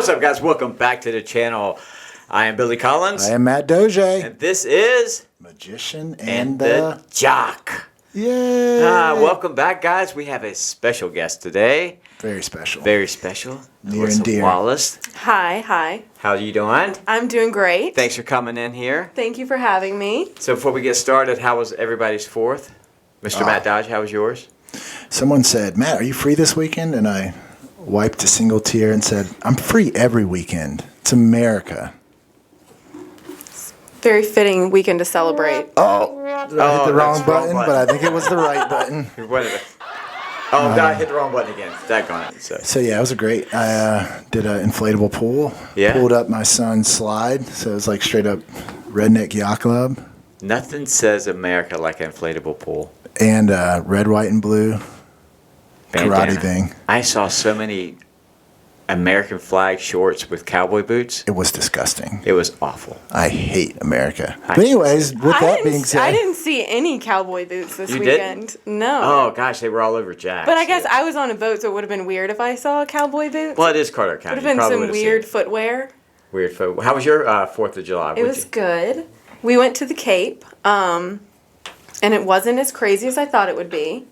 What's up, guys? Welcome back to the channel. I am Billy Collins. I am MATJ. And this is Magician and the Jock. Yay! Welcome back, guys. We have a special guest today. Very special. Very special. Near and dear. Alyssa Wallace. Hi. How are you doing? I'm doing great. Thanks for coming in here. Thank you for having me. So before we get started, how was everybody's 4th? Mr. Matt Dodge, how was yours? Someone said, Matt, are you free this weekend? And I wiped a single tear and said, I'm free every weekend. It's America. Very fitting weekend to celebrate. I hit the wrong button, but I think it was the right button. I hit the wrong button again. Daggone it. So yeah, it was great. I did an inflatable pool. Yeah. Pulled up my son's slide, so it was like straight up redneck yacht club. Nothing says America like an inflatable pool. And red, white, and blue Bandana. karate thing. I saw so many American flag shorts with cowboy boots. It was disgusting. It was awful. I hate America. But anyways, with that being said, I didn't see any cowboy boots this You weekend. didn't? No. Oh gosh, they were all over Jack's. But I guess I was on a boat, so it would have been weird if I saw cowboy boots. Well, it is Carter County. Would have been some weird footwear. Weird footwear. How was your 4th of July? It was good. We went to the Cape, and it wasn't as crazy as I thought it would be.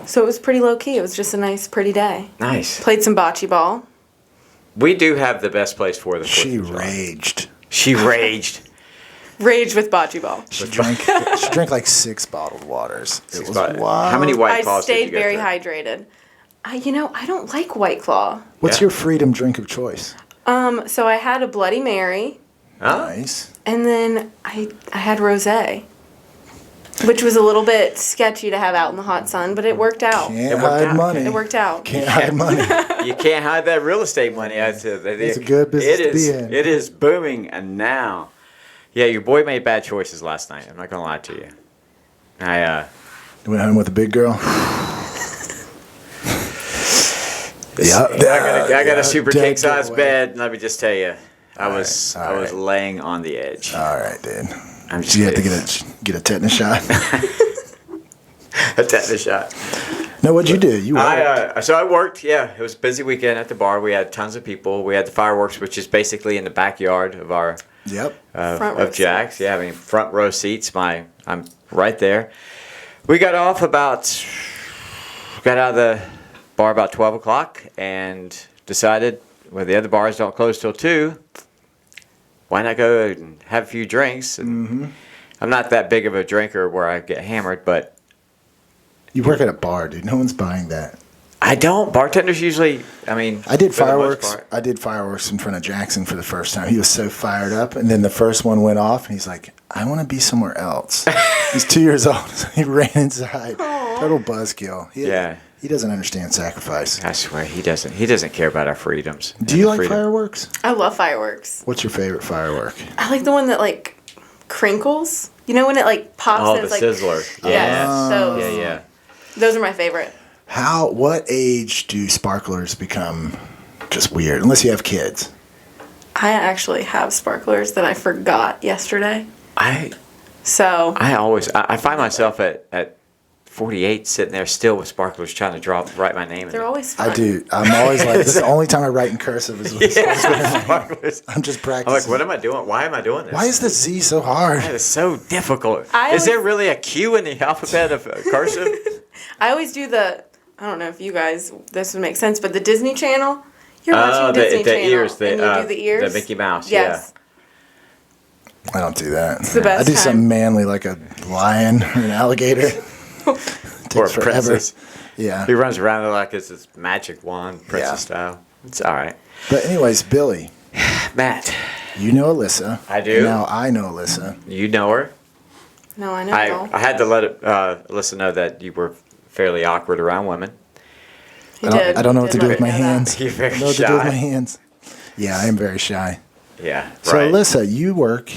So it was pretty low key. It was just a nice, pretty day. Nice. Played some bocce ball. We do have the best place for the 4th she of July. raged. She raged. Raged with bocce ball. She drank like 6 bottled waters. It was wild. How many White I Claws did you stayed get very through? hydrated. I don't like White Claw. What's your freedom drink of choice? So I had a Bloody Mary, Huh? Nice. and then I had rosé, which was a little bit sketchy to have out in the hot sun, but it worked out. Can't worked hide out. money. It worked out. Can't hide money. You can't hide that real estate money. It's a good business to be in. It is booming and now. Yeah, your boy made bad choices last night. I'm not gonna lie to you. You went home with a big girl. I got a super king dead size giveaway. bed. And let me just tell you, I was right. laying on the edge. All right, dude. I'm just You have to kidding. get a tetanus shot. A tetanus shot. No, what'd you do? You worked. So I worked. Yeah, it was a busy weekend at the bar. We had tons of people. We had the fireworks, which is basically in the backyard of our Yep. Front row of Jack's. seats. Yeah, I mean front row seats. I'm right there. We got out of the bar about 12 o'clock and decided, well, the other bars don't close till 2. Why not go and have a few drinks? And I'm not that big of a drinker where I get hammered, but You work at a bar, dude. No one's buying that. I don't. Bartenders usually, I did for the most fireworks. part. I did fireworks in front of Jackson for the first time. He was so fired up, and then the first one went off, and he's like, "I want to be somewhere else." He's 2 years old. So he ran inside. Total buzzkill. He doesn't understand sacrifice. I swear he doesn't. He doesn't care about our freedoms. Do you like fireworks? I love fireworks. What's your favorite firework? I like the one that like crinkles. You know when it like pops Oh, and the it's like sizzler. Yeah. Yes, those. Yeah. Those are my favorite. What age do sparklers become just weird? Unless you have kids. I actually have sparklers that I forgot yesterday. I find myself at 48 sitting there still with sparklers trying to write my name in They're it. always fun. I do. I'm always like, this is the only time I write in cursive is with Sparklers. I'm just I'm practicing. like, what am I doing? Why am I doing this? Why is the Z so hard? That is so difficult. I Is there always- really a Q in the alphabet of cursive? I always do I don't know if you guys, this would make sense, but the Disney Channel. You're watching Disney the Channel. ears, and you do the ears. the Mickey Mouse. Yes. I don't do that. It's the best I do time. something manly like a lion or an alligator. Or a Takes forever. princess. Yeah. He runs around like it's this magic wand, princess style. It's all right. But anyways, Billy, Matt, you know Alyssa. I do. Now I know Alyssa. you know her. No, I know. I had to let Alyssa know that you were fairly awkward around women. I don't know what to do with my hands. You're very I don't know what to do with shy. my hands. Yeah, I am very shy. Yeah, So right. Alyssa, you work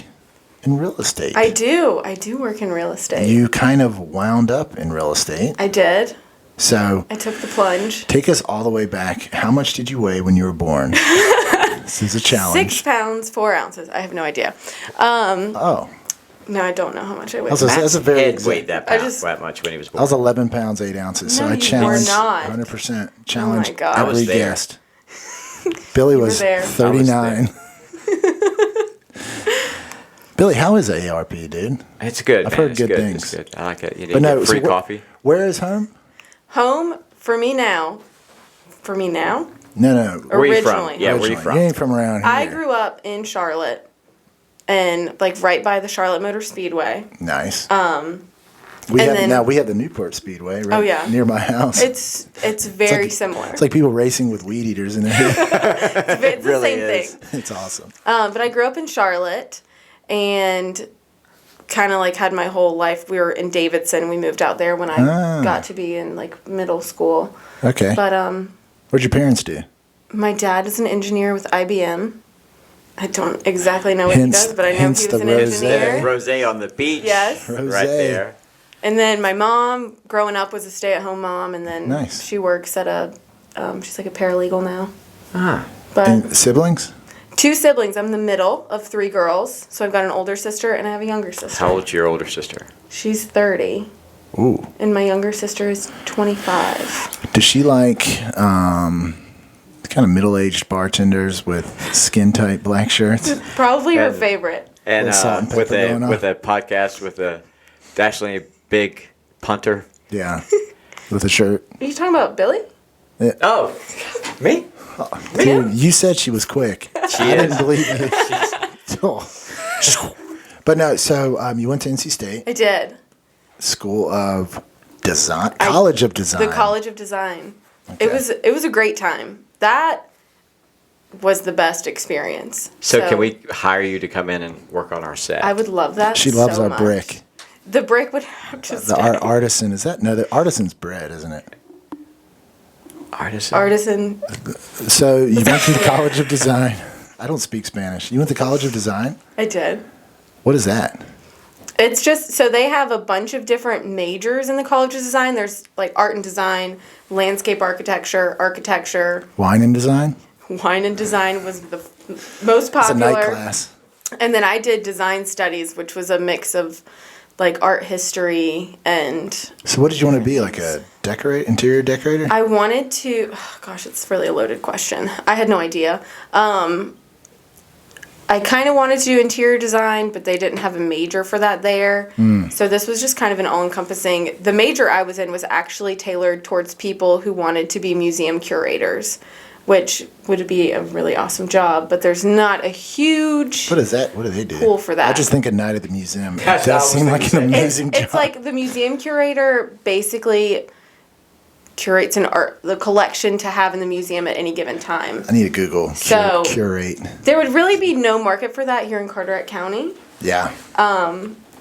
in real estate. I do. I do work in real estate. You kind of wound up in real estate. I did. So I took the plunge. take us all the way back. How much did you weigh when you were born? This is a challenge. 6 pounds, 4 ounces. I have no idea. Oh, No, I don't know how much I weigh. that's a very Head exact- weighed that I pound, just- that much when he was I born. was 11 pounds, 8 ounces. So No, I you challenged were not. 100% challenge God. I was every there. guest. Billy You were was there. 39. Billy, how is AARP, dude? It's good. I've man. heard It's good good. things. It's good. I like it. You But get no, free so coffee. Where is home? Home for me now. For me now. No. Where are you from? Originally. Yeah, where are you Originally. from? You ain't from around here. I grew up in Charlotte, and like right by the Charlotte Motor Speedway. Nice. and then- we have the Newport Speedway right Oh, yeah. near my house. It's very like- similar. It's like people racing with weed eaters in there. It's the really same is. thing. It's awesome. But I grew up in Charlotte, and kind of like had my whole life. We were in Davidson. We moved out there when I got to be in like middle school. Okay. But What'd your parents do? my dad is an engineer with IBM. I don't exactly know what he Hence- does, but I know he hence was the an rosé. engineer. Rosé on the beach. Yes. Right Rosé. there. And then my mom, growing up, was a stay-at-home mom, and then Nice. she works at a, she's like a paralegal now. Ah. But And siblings? 2 siblings. I'm the middle of 3 girls, so I've got an older sister and I have a younger sister. How old's your older sister? She's 30, Ooh. and my younger sister is 25. Does she like kind of middle-aged bartenders with skin-tight black shirts? Probably her And- favorite. And With salt and with pepper going on. a podcast with a actually big punter. Yeah. With a shirt. Are you talking about Billy? Oh, me? Dude, you said she was quick. She I is. didn't believe it. But no, so you went to NC State, I did. School of Design, College of Design. The College of Design. Okay. It was a great time. That was the best experience. So can we hire you to come in and work on our set? I would love that. She loves so our much. brick. The brick would have to The stay. artisan, is that? No, the artisan's bread, isn't it? Artisan. Artisan. So you went to the College of Design. I don't speak Spanish. You went to College of Design? I did. What is that? It's just so they have a bunch of different majors in the College of Design. There's like art and design, landscape architecture. Wine and design? Wine and design was the most It's a popular. night class. And then I did design studies, which was a mix of like art history and So what did you want to be, like a interior decorator? I wanted to, oh gosh, it's really a loaded question. I had no idea. I kind of wanted to do interior design, but they didn't have a major for that there. So this was just kind of an all-encompassing. The major I was in was actually tailored towards people who wanted to be museum curators, which would be a really awesome job, but there's not a huge What is that? What do they do? pool for that. I just think a night at the museum. It That's what I does was seem like an thinking. amazing job. It's like the museum curator basically curates the collection to have in the museum at any given time. I need to Google So- curate. There would really be no market for that here in Carteret County, Yeah.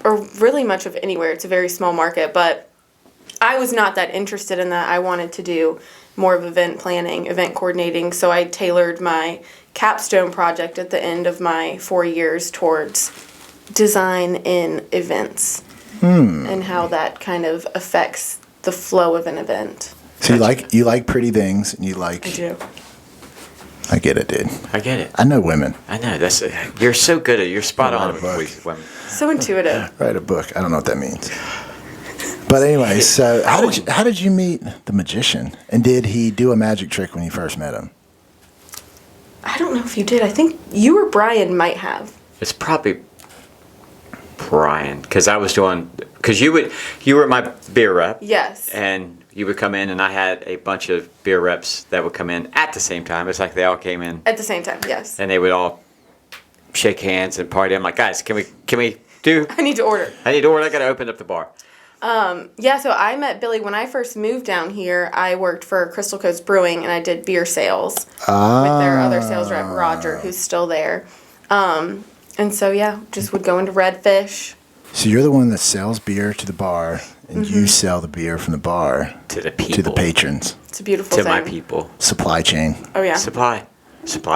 or really much of anywhere. It's a very small market, but I was not that interested in that. I wanted to do more of event planning, event coordinating, so I tailored my capstone project at the end of my 4 years towards design in events and how that kind of affects the flow of an event. So you like pretty things, and you like. I do. I get it, dude. I get it. I know women. I know. You're so good at it. You're spot I'll on write a book. with women. So intuitive. Write a book. I don't know what that means. But anyway, so how did you meet the magician? And did he do a magic trick when you first met him? I don't know if you did. I think you or Brian might have. It's probably Brian, because I was doing. Because you were my beer rep. Yes. And you would come in, and I had a bunch of beer reps that would come in at the same time. It's like they all came in, At the same time, yes. and they would all shake hands and party. I'm like, guys, can we do? I need to order. I need to order. I got to open up the bar. Yeah, so I met Billy when I first moved down here. I worked for Crystal Coast Brewing, and I did beer sales with their other sales rep, Roger, who's still there. And so, yeah, just would go into Redfish. So you're the one that sells beer to the bar, and you sell the beer from the bar To the people. to the patrons. It's a beautiful To thing. my people. Supply chain. Oh, yeah. Supply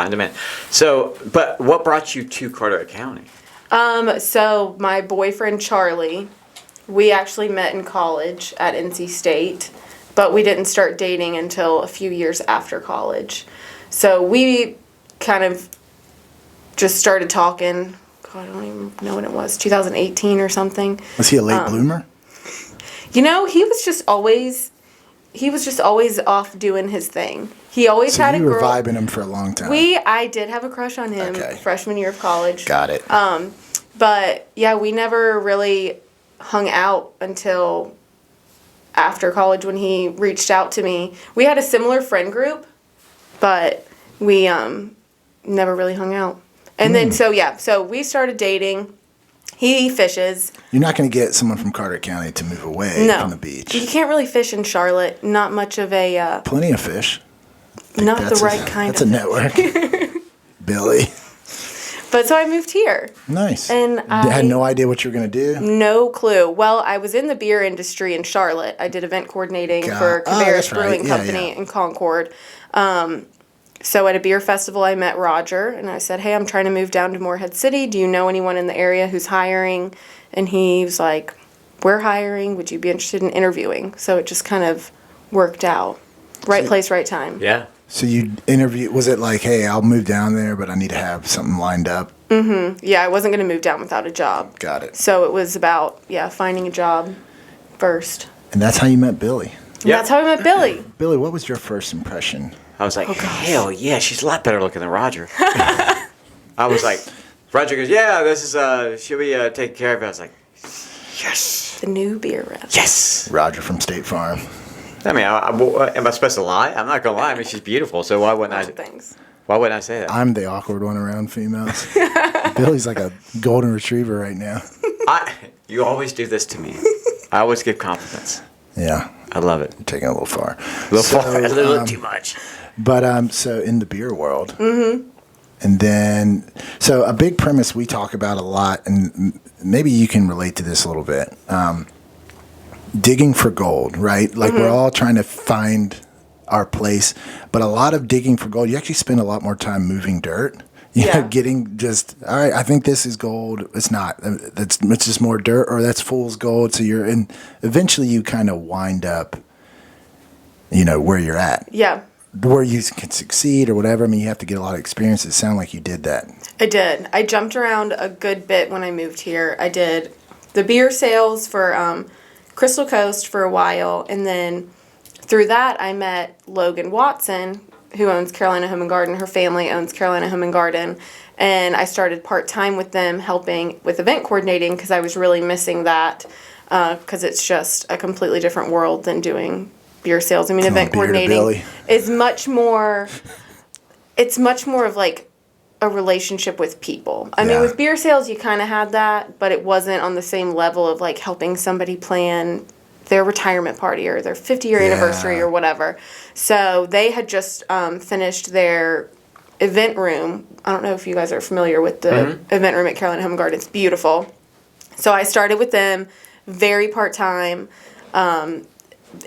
and demand. So, but what brought you to Carteret County? So my boyfriend, Charlie, we actually met in college at NC State, but we didn't start dating until a few years after college. So we kind of just started talking. God, I don't even know when it was, 2018 or something. Was he a late bloomer? You know, he was just always he was just always off doing his thing. He always had a you were girl. vibing him for a long time. I did have a crush on him freshman year of college. Got it. But yeah, we never really hung out until after college when he reached out to me. We had a similar friend group, but we never really hung out. And then so we started dating. He fishes. You're not going to get someone from Carter County to move away from the beach. You can't really fish in Charlotte. Not much of a... Plenty of fish. Not the right kind of... That's a network. Billy. But so I moved here. Nice. And I had no idea what you were going to do? No clue. Well, I was in the beer industry in Charlotte. I did event coordinating for Cabarrus Brewing Company in Concord. So at a beer festival, I met Roger, and I said, hey, I'm trying to move down to Morehead City. Do you know anyone in the area who's hiring? And he was like, we're hiring. Would you be interested in interviewing? So it just kind of worked out. Right place, right time. Yeah. So you interviewed, was it like, hey, I'll move down there, but I need to have something lined up? Mm-hmm. Yeah, I wasn't going to move down without a job. Got it. So it was about, finding a job first. And that's how you met Billy. Yeah. That's how I met Billy. Billy, what was your first impression? I was like, hell yeah, she's a lot better looking than Roger. I was like, Roger goes, yeah, this is, she'll be taking care of it. I was like, yes. The new beer rep. Yes. Roger from State Farm. I mean, am I supposed to lie? I'm not going to lie. I mean, she's beautiful, so why wouldn't I? Why wouldn't I say that? I'm the awkward one around females. Billy's like a golden retriever right now. You always do this to me. I always give compliments. Yeah. I love it. You're taking it a little far. A little too much. But so in the beer world, and then so a big premise we talk about a lot, and maybe you can relate to this a little bit. Digging for gold, right? Like we're all trying to find our place, but a lot of digging for gold, you actually spend a lot more time moving dirt. You know, getting just, all right, I think this is gold. It's not. It's just more dirt, or that's fool's gold. So and eventually you kind of wind up, where you're at. Yeah. Where you can succeed or whatever. I mean, you have to get a lot of experience. It sounded like you did that. I did. I jumped around a good bit when I moved here. I did the beer sales for Crystal Coast for a while, and then through that I met Logan Watson, who owns Carolina Home and Garden. Her family owns Carolina Home and Garden, and I started part-time with them helping with event coordinating because I was really missing that because it's just a completely different world than doing beer sales. I mean, event coordinating is much more, it's much more of like a relationship with people. I mean, with beer sales, you kind of had that, but it wasn't on the same level of like helping somebody plan their retirement party or their 50-year anniversary or whatever. So they had just finished their event room. I don't know if you guys are familiar with the event room at Carolina Home and Garden. It's beautiful. So I started with them very part-time.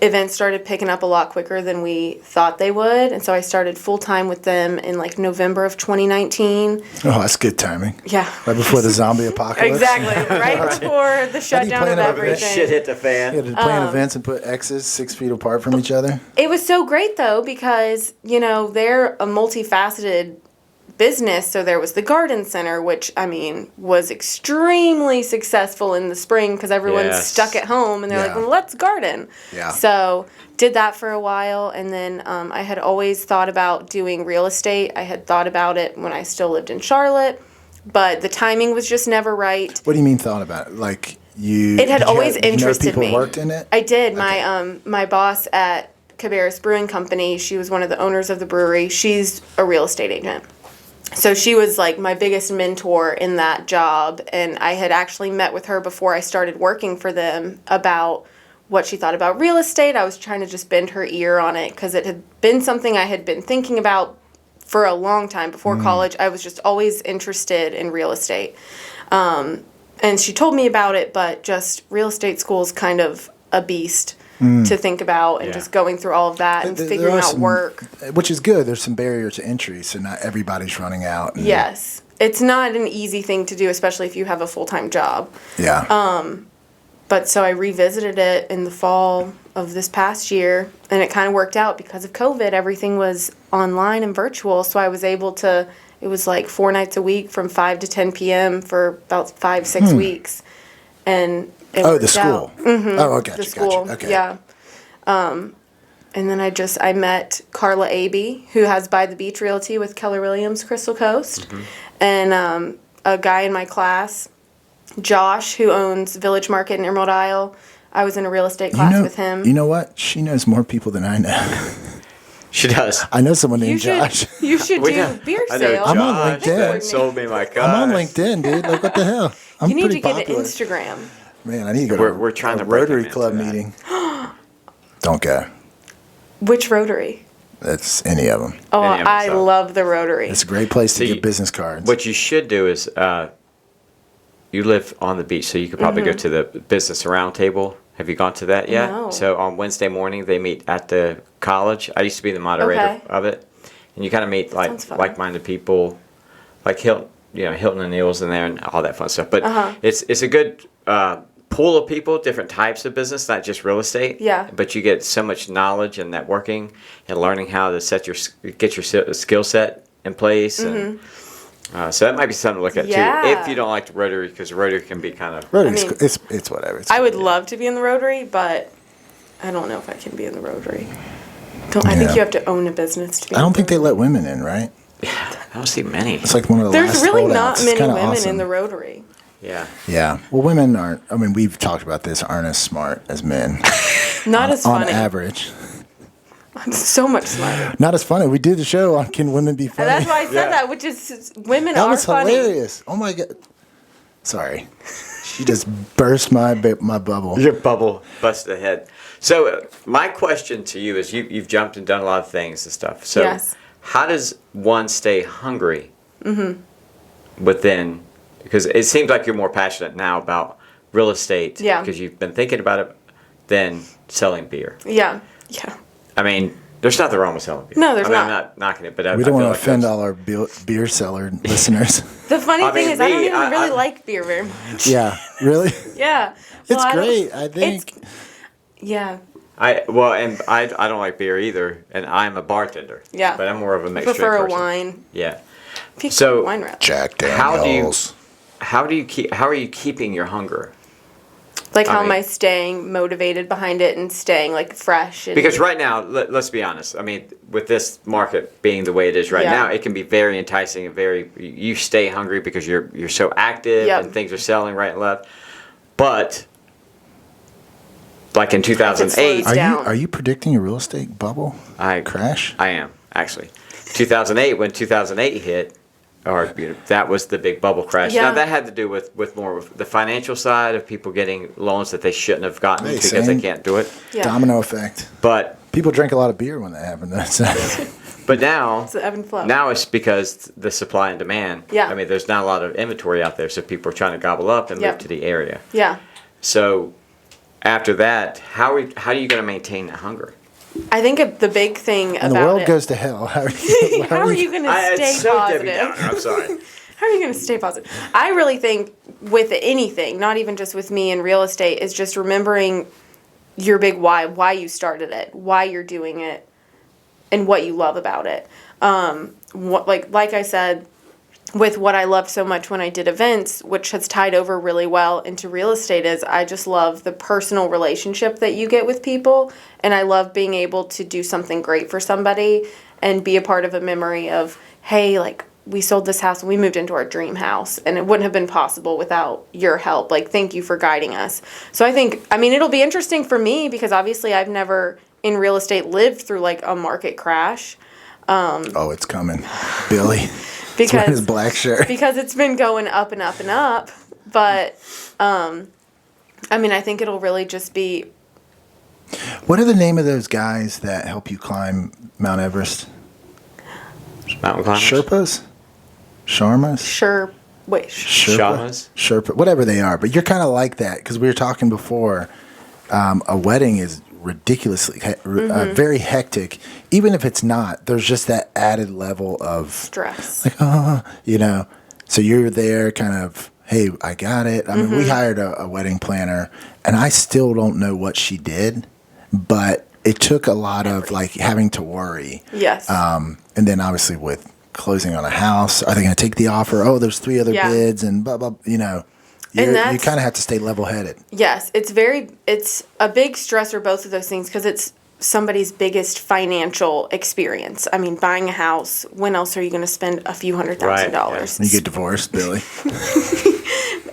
Events started picking up a lot quicker than we thought they would. And so I started full-time with them in like November of 202019. Oh, that's good timing. Yeah. Right before the zombie apocalypse. Exactly. Right before the shutdown of everything. Shit hit the fan. You had to plan events and put X's 6 feet apart from each other. It was so great, though, because, they're a multifaceted business. So there was the garden center, which, I mean, was extremely successful in the spring because everyone's stuck at home and they're like, well, let's garden. Yeah. So did that for a while. And then I had always thought about doing real estate. I had thought about it when I still lived in Charlotte, but the timing was just never right. What do you mean thought about it? Like It had always interested me. People worked in it? I did. Okay. My boss at Cabarrus Brewing Company, she was one of the owners of the brewery. She's a real estate agent. So she was like my biggest mentor in that job, and I had actually met with her before I started working for them about what she thought about real estate. I was trying to just bend her ear on it because it had been something I had been thinking about for a long time. Before college, I was just always interested in real estate. And she told me about it, but just real estate school is kind of a beast to think about, and just going through all of that and figuring out work. Which is good. There's some barrier to entry, so not everybody's running out. Yes. It's not an easy thing to do, especially if you have a full-time job. Yeah. But so I revisited it in the fall of this past year, and it kind of worked out because of COVID. Everything was online and virtual, so I was able to, it was like 4 nights a week from 5 to 10 p.m. for about 5-6 weeks. And the school. Oh, I got the you. school, Okay. yeah. And then I met Carla Aby, who has By the Beach Realty with Keller Williams, Crystal Coast. And a guy in my class, Josh, who owns Village Market in Emerald Isle. I was in a real estate class with him. You know what? She knows more people than I know. She does. I know someone named Josh. You should do beer I know sales. I'm on Josh LinkedIn. that sold me my car. I'm on LinkedIn, dude. Like, what the hell? I'm You need pretty to get popular. an Instagram. Man, I need to go to We're trying to break Rotary him Club into that. meeting. Don't go. Which Rotary? That's any of them. Oh, Any of them, I so. love the Rotary. It's a great place to See, get business cards. What you should do is, you live on the beach, so you could probably go to the business roundtable. Have you gone to that yet? No. So on Wednesday morning, they meet at the college. I used to be the moderator Okay. of it, and you kind of meet sounds fun. like-minded people, like Hilton, Hilton and Neil's in there and all that fun stuff. But it's a good pool of people, different types of business, not just real estate. Yeah. But you get so much knowledge and networking and learning how to get your skill set in place and. So that might be something to look at Yeah. too, if you don't like the Rotary, because Rotary can be kind of. Rotary's I mean, it's whatever. It's I would love to be in the Rotary, but I don't know if I can be in the Rotary. I think Yeah. you have to own a business to be. I in don't the think they Rotary. let women in, right? I don't see many. It's like one of the There's last really holdouts. not It's many kinda women awesome. in the Rotary. Yeah. Yeah. Well, women aren't. I mean, we've talked about this. Aren't as smart as men Not as on funny. average. I'm so much smarter. Not as funny. We do the show on Can Women Be Funny? And that's why I said Yeah. that, which is women That are was funny. hilarious. Oh my god. Sorry. She just burst my bubble. Your bubble busted ahead. So my question to you is, you've jumped and done a lot of things and stuff. So Yes. how does one stay hungry within? Because it seems like you're more passionate now about real estate. Yeah. Because you've been thinking about it than selling beer. Yeah. I mean, there's nothing wrong with selling beer. No, there's I mean, not. I'm not knocking it, but I We feel don't want to like offend that's- all our beer seller listeners. The funny I thing mean, is, I don't me, even really I- like beer very much. Yeah, really? Yeah. It's Well, I don't- great, I think. Yeah. I don't like beer either, and I'm a bartender. Yeah. But I'm more of a I mixed prefer a drink person. wine. Yeah. Pick So- wine wrap. Jack How do you- Daniels. How are you keeping your hunger? Like, I how mean- am I staying motivated behind it and staying, like, fresh? And, Because right now, let's be honest. I mean, with this market being the way it is right Yeah. now, it can be very enticing and you stay hungry because you're so active Yep. and things are selling right and left. But like in 2008, slows down. Are you predicting a real estate bubble I crash? I am actually 2008 when 2008 hit. Or that was the big bubble crash. Yeah. Now that had to do with more of the financial side of people getting loans that they shouldn't have gotten Hey, because same. they can't do it. Yeah. Domino effect. But People drink a lot of beer when that happened. Though, so. but now It's the ebb and flow. now it's because the supply and demand. Yeah. I mean, there's not a lot of inventory out there, so people are trying to gobble up and Yep. move to the area. Yeah. So after that, how are you going to maintain that hunger? I think the big thing And about the world it. goes to hell. How are you, how are you going to stay it's so Debbie positive? Downer. I'm sorry. How are you going to stay positive? I really think with anything, not even just with me in real estate, is just remembering your big why you started it, why you're doing it, and what you love about it. Like I said, with what I loved so much when I did events, which has tied over really well into real estate, is I just love the personal relationship that you get with people, and I love being able to do something great for somebody and be a part of a memory of, hey, like, we sold this house and we moved into our dream house, and it wouldn't have been possible without your help. Like, thank you for guiding us. So I mean, it'll be interesting for me because obviously I've never in real estate lived through like a market crash. Oh, it's coming. Billy. He's wearing Because his black shirt. because it's been going up and up and up. But I mean, I think it'll really just be What are the name of those guys that help you climb Mount Everest? Mountain climbers. Sherpas? Sharmas? Shamas? Sherpa, whatever they are. But you're kind of like that because we were talking before. A wedding is ridiculously, very hectic. Even if it's not, there's just that added level of stress. like, so you're there kind of, hey, I got it. I mean, we hired a wedding planner and I still don't know what she did, but it took a lot of like having to worry. Yes. And then obviously with closing on a house, are they going to take the offer? Oh, there's 3 other Yeah. bids and blah, blah, you that's- kind of have to stay level headed. Yes, it's a big stressor, both of those things, because it's somebody's biggest financial experience. I mean, buying a house, when else are you going to spend a few $100,000? You get divorced, Billy.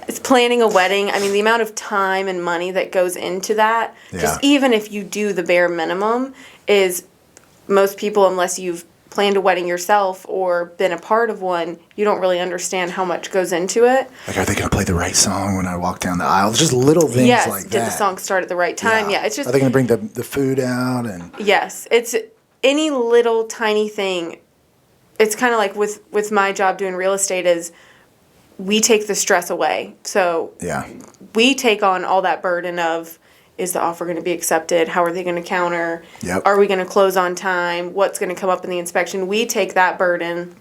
It's planning a wedding. I mean, the amount of time and money that goes into that, just even if you do the bare minimum, is most people, unless you've planned a wedding yourself or been a part of one, you don't really understand how much goes into it. Like, are they going to play the right song when I walk down the aisle? Just little things like that. Did the song start at the right time? Yeah, it's just... Are they going to bring the food out? And Yes, it's any little tiny thing. It's kind of like with my job doing real estate is we take the stress away. So we take on all that burden of, is the offer going to be accepted? How are they going to counter? Are we going to close on time? What's going to come up in the inspection? We take that burden.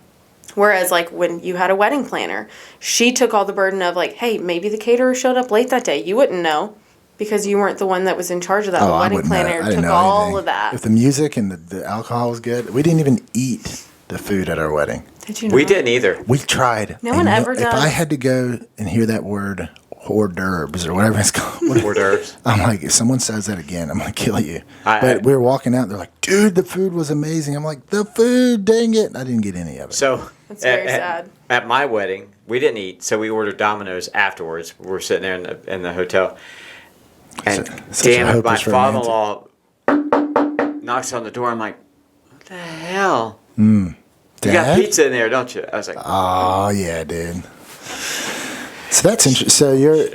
Whereas, like, when you had a wedding planner, she took all the burden of, like, hey, maybe the caterer showed up late that day. You wouldn't know because you weren't the one that was in charge of that. The wedding planner took all of that. If the music and the alcohol was good, we didn't even eat the food at our wedding. Did you know? We didn't either. We tried. No one ever does. If I had to go and hear that word, hors d'oeuvres or whatever it's called. Hors d'oeuvres. I'm like, if someone says that again, I'm going to kill you. But we were walking out, they're like, dude, the food was amazing. I'm like, the food, dang it. I didn't get any of it. So that's very sad. At my wedding, we didn't eat, so we ordered Domino's afterwards. We were sitting there in the hotel. And damn it, my father-in-law knocks on the door. I'm like, what the hell? You got pizza in there, don't you? I was like, oh, yeah, dude. So that's interesting. So you're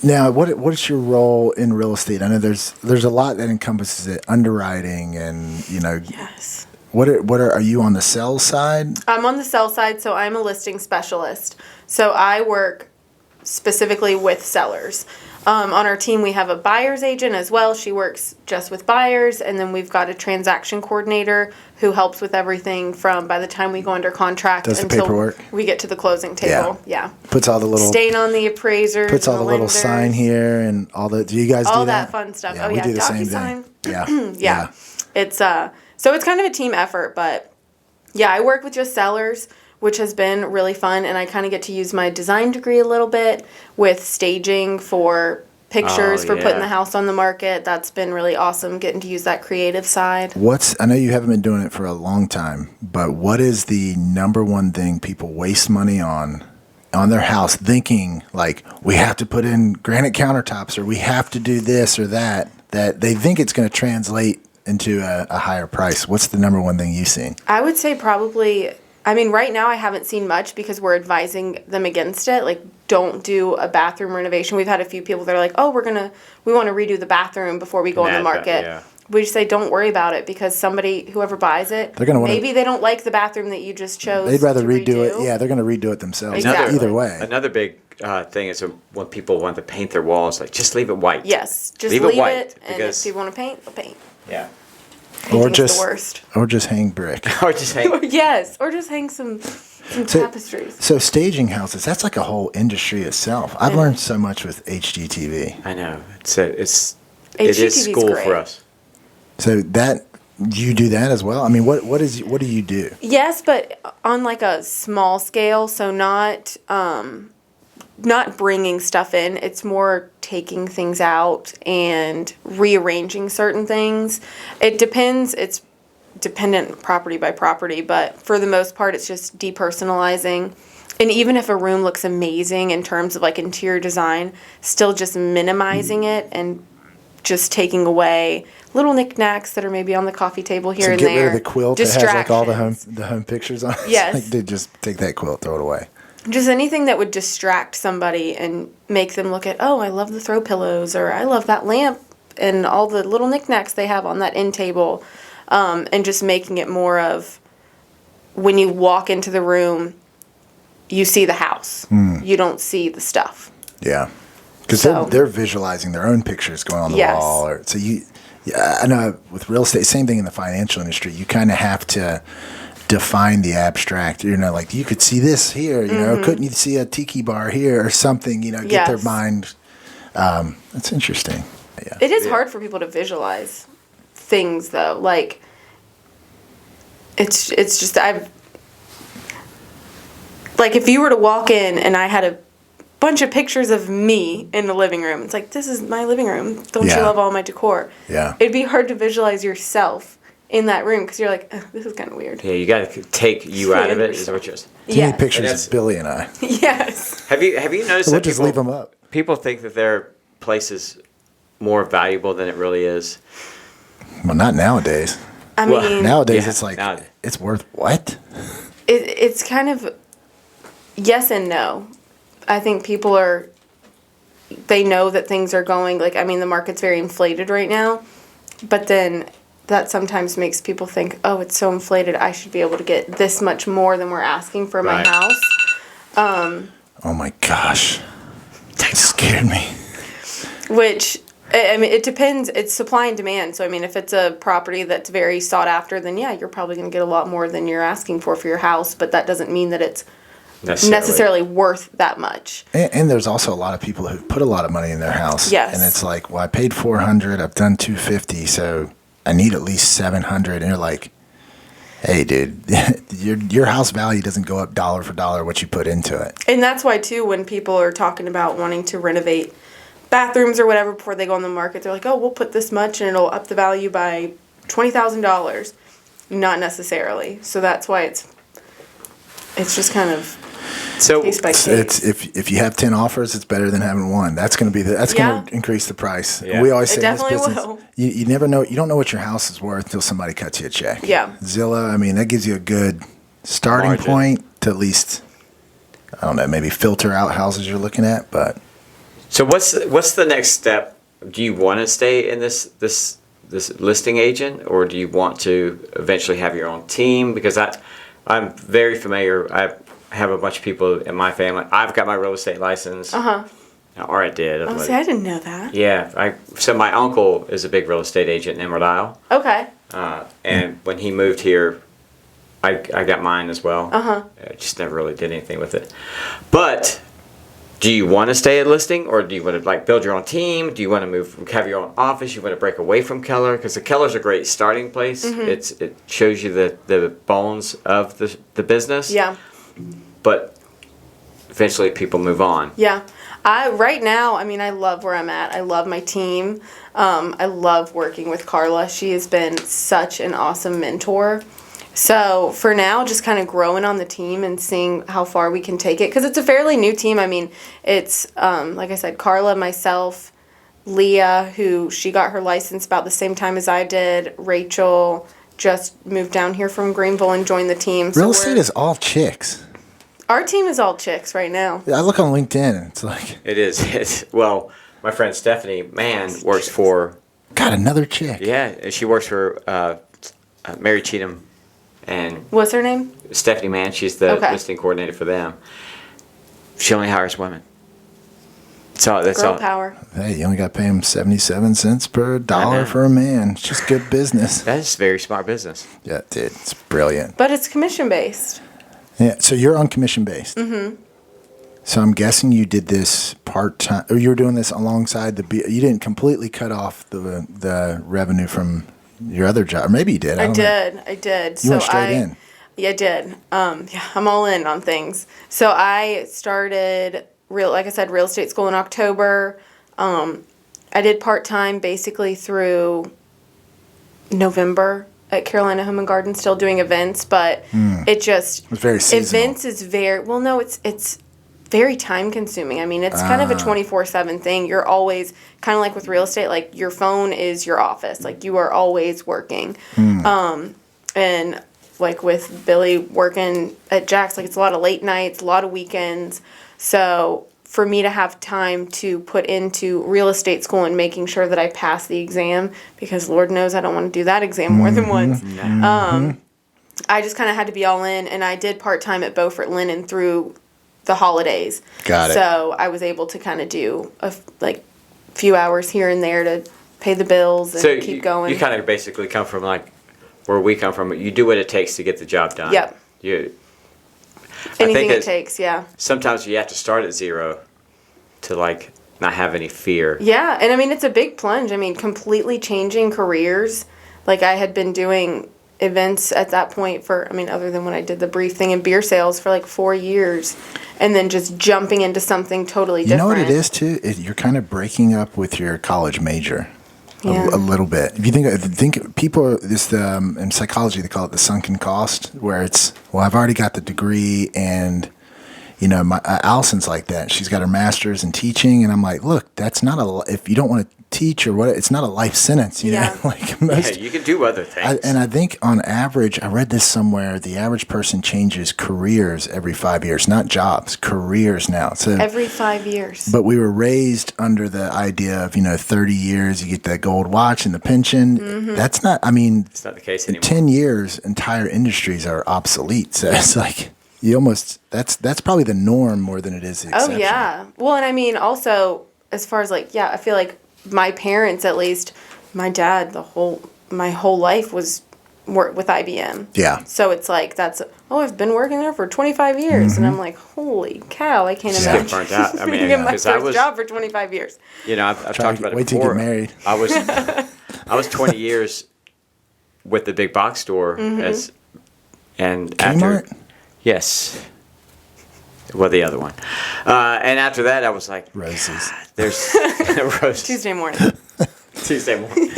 now. What is your role in real estate? I know there's a lot that encompasses it, underwriting, and Yes. What are you on the sales side? I'm on the sell side, so I'm a listing specialist. So I work specifically with sellers. On our team, we have a buyer's agent as well. She works just with buyers, and then we've got a transaction coordinator who helps with everything from by the time we go under contract until we get to the closing table. Yeah. Puts all the little stain on the appraisers. Puts all the little sign here and all the. Do you guys do that? All that fun stuff. Yeah, we do the same DocuSign. thing. Yeah. It's so it's kind of a team effort, but yeah, I work with just sellers, which has been really fun, and I kind of get to use my design degree a little bit with staging for pictures for putting the house on the market. That's been really awesome, getting to use that creative side. I know you haven't been doing it for a long time, but what is the number one thing people waste money on their house, thinking like we have to put in granite countertops or we have to do this or that they think it's going to translate into a higher price? What's the number one thing you've seen? I would say probably, I mean, right now I haven't seen much because we're advising them against it. Like, don't do a bathroom renovation. We've had a few people that are like, oh, we want to redo the bathroom before we go on the market. We just say, don't worry about it because whoever buys it, maybe they don't like the bathroom that you just chose. They'd rather redo it. Yeah, they're going to redo it themselves. Exactly. Either way. Another big thing is when people want to paint their walls, like just leave it white. Yes, just leave it white. And if people want to paint, they'll paint. Yeah. Or just the worst. Or just hang brick. Or just hang. Yes, or just hang some tapestries. So staging houses, that's like a whole industry itself. I've learned so much with HGTV. I know. It is school great. for us. So you do that as well? I mean, what do you do? Yes, but on like a small scale, so not bringing stuff in. It's more taking things out and rearranging certain things. It depends. It's dependent property by property, but for the most part, it's just depersonalizing. And even if a room looks amazing in terms of like interior design, still just minimizing it and just taking away little knickknacks that are maybe on the coffee table here and there. Get rid of the quilt that has like all the home pictures on it. Yes. Like they just take that quilt, throw it away. Just anything that would distract somebody and make them look at, oh, I love the throw pillows, or I love that lamp and all the little knickknacks they have on that end table. And just making it more of when you walk into the room, you see the house. You don't see the stuff. Yeah. Because they're visualizing their own pictures going on the wall. I know with real estate, same thing in the financial industry. You kind of have to define the abstract. Like you could see this here. Couldn't you see a tiki bar here or something? Get their mind. That's interesting. Yeah. It is hard for people to visualize things, though. Like it's just like if you were to walk in and I had a bunch of pictures of me in the living room. It's like, this is my living room. Don't you Yeah. love all my decor? Yeah. It'd be hard to visualize yourself in that room because you're like, this is kind of weird. Yeah, you got to take you out of it. Is what you're. Too many Yes. pictures That's- of Billy and I. Yes. Have you noticed We'll that just leave them up. people think that their place is more valuable than it really is? Well, not nowadays. I Well, mean, Nowadays, Yeah, it's like, nowadays. it's worth what? it's kind of yes and no. I think people they know that things are going, like, I mean, the market's very inflated right now, but then that sometimes makes people think, oh, it's so inflated, I should be able to get this much more than we're asking for my Right. house. Oh my gosh. That scared me. Which, I mean, it depends. It's supply and demand. So, I mean, if it's a property that's very sought after, then yeah, you're probably going to get a lot more than you're asking for your house, but that doesn't mean that it's necessarily worth that much. And there's also a lot of people who put a lot of money in their house. Yes. And it's like, well, I paid $400, I've done $250, so I need at least $700. And you're like, hey, dude, your house value doesn't go up dollar for dollar what you put into it. And that's why, too, when people are talking about wanting to renovate bathrooms or whatever before they go on the market, they're like, oh, we'll put this much and it'll up the value by $20,000. Not necessarily. So that's why it's just kind of So case by case. It's if you have 10 offers, it's better than having one. That's going to be Yeah. going to increase the price. Yeah. We always It say in this definitely business, will. you never know, you don't know what your house is worth until somebody cuts you a check. Yeah. Zillow, I mean, that gives you a good starting Margin. point to at least, I don't know, maybe filter out houses you're looking at, but So what's the next step? Do you want to stay in this listing agent, or do you want to eventually have your own team? Because I'm very familiar. I have a bunch of people in my family. I've got my real estate license. Or I did. Oh, see, I didn't know that. Yeah. So my uncle is a big real estate agent in Emerald Isle. Okay. And when he moved here, I got mine as well. I just never really did anything with it. But do you want to stay at listing, or do you want to like build your own team? Do you want to have your own office? You want to break away from Keller? Because the Keller's a great starting place. It shows you the bones of the business. Yeah. But eventually people move on. Yeah. Right now, I mean, I love where I'm at. I love my team. I love working with Carla. She has been such an awesome mentor. So for now, just kind of growing on the team and seeing how far we can take it. Because it's a fairly new team. I mean, it's, like I said, Carla, myself, Leah, who she got her license about the same time as I did. Rachel just moved down here from Greenville and joined the team. So real estate is all chicks. our team is all chicks right now. I look on LinkedIn and it's like, It is. Well, my friend Stephanie Mann works for. got another chick. Yeah, she works for Mary Cheatham and What's her name? Stephanie Mann. She's the Okay. listing coordinator for them. She only hires women. That's Girl all. power. Hey, you only got to pay them 77 cents per dollar know. for a man. It's just good business. That is very smart business. Yeah, dude, it's brilliant. But it's commission based. Yeah, so you're on commission based. Mm-hmm. So I'm guessing you did this part time, or you were doing this alongside you didn't completely cut off the revenue from your other job. Or maybe you did. I did. You went straight in. Yeah, I did. Yeah, I'm all in on things. So I started like I said, real estate school in October. I did part time basically through November at Carolina Home and Garden, still doing events, but it was very seasonal. Events is it's very time consuming. I mean, it's kind of a 24/7 thing. You're always kind of like with real estate, like your phone is your office. Like you are always working. And like with Billy working at Jack's, like it's a lot of late nights, a lot of weekends. So for me to have time to put into real estate school and making sure that I pass the exam, because Lord knows I don't want to do that exam more than once. I just kind of had to be all in, and I did part-time at Beaufort Linen through the holidays. Got it. So I was able to kind of do a few hours here and there to pay the bills and keep going. You kind of basically come from like where we come from. You do what it takes to get the job done. Yep. Anything it takes, yeah. Sometimes you have to start at zero to like not have any fear. Yeah, and I mean, it's a big plunge. I mean, completely changing careers. Like I had been doing events at that point for, I mean, other than when I did the brief thing in beer sales for like 4 years, and then just jumping into something totally different. You know what it is too? You're kind of breaking up with your college major. Yeah. A little bit. If you think people, in psychology they call it the sunken cost, where it's, well, I've already got the degree, and Allison's like that. She's got her master's in teaching, and I'm like, look, that's not if you don't want to teach or what, it's not a life sentence, you know. Like most, you can do other things. and I think on average, I read this somewhere, the average person changes careers every 5 years, not jobs, careers now. So Every 5 years. but we were raised under the idea of 30 years, you get that gold watch and the pension. Mm-hmm. That's not. I mean, It's not the case in anymore. 10 years, entire industries are obsolete. So it's like you almost that's probably the norm more than it is the Oh exception. yeah. Well, and I mean, also as far as like, I feel like my parents, at least, my dad, my whole life was work with IBM. Yeah. So it's like I've been working there for 25 years, Mm-hmm. and I'm like, holy cow, I can't Just imagine get burnt out. I mean, being in my 'cause first I was- job for 25 years. I've talked about it Wait till you before. get married. I was 20 years with the big box store Mm-hmm. and Kmart? after, yes, well, the other one, and after that I was like, Roses. there's roses. Tuesday morning. Tuesday morning.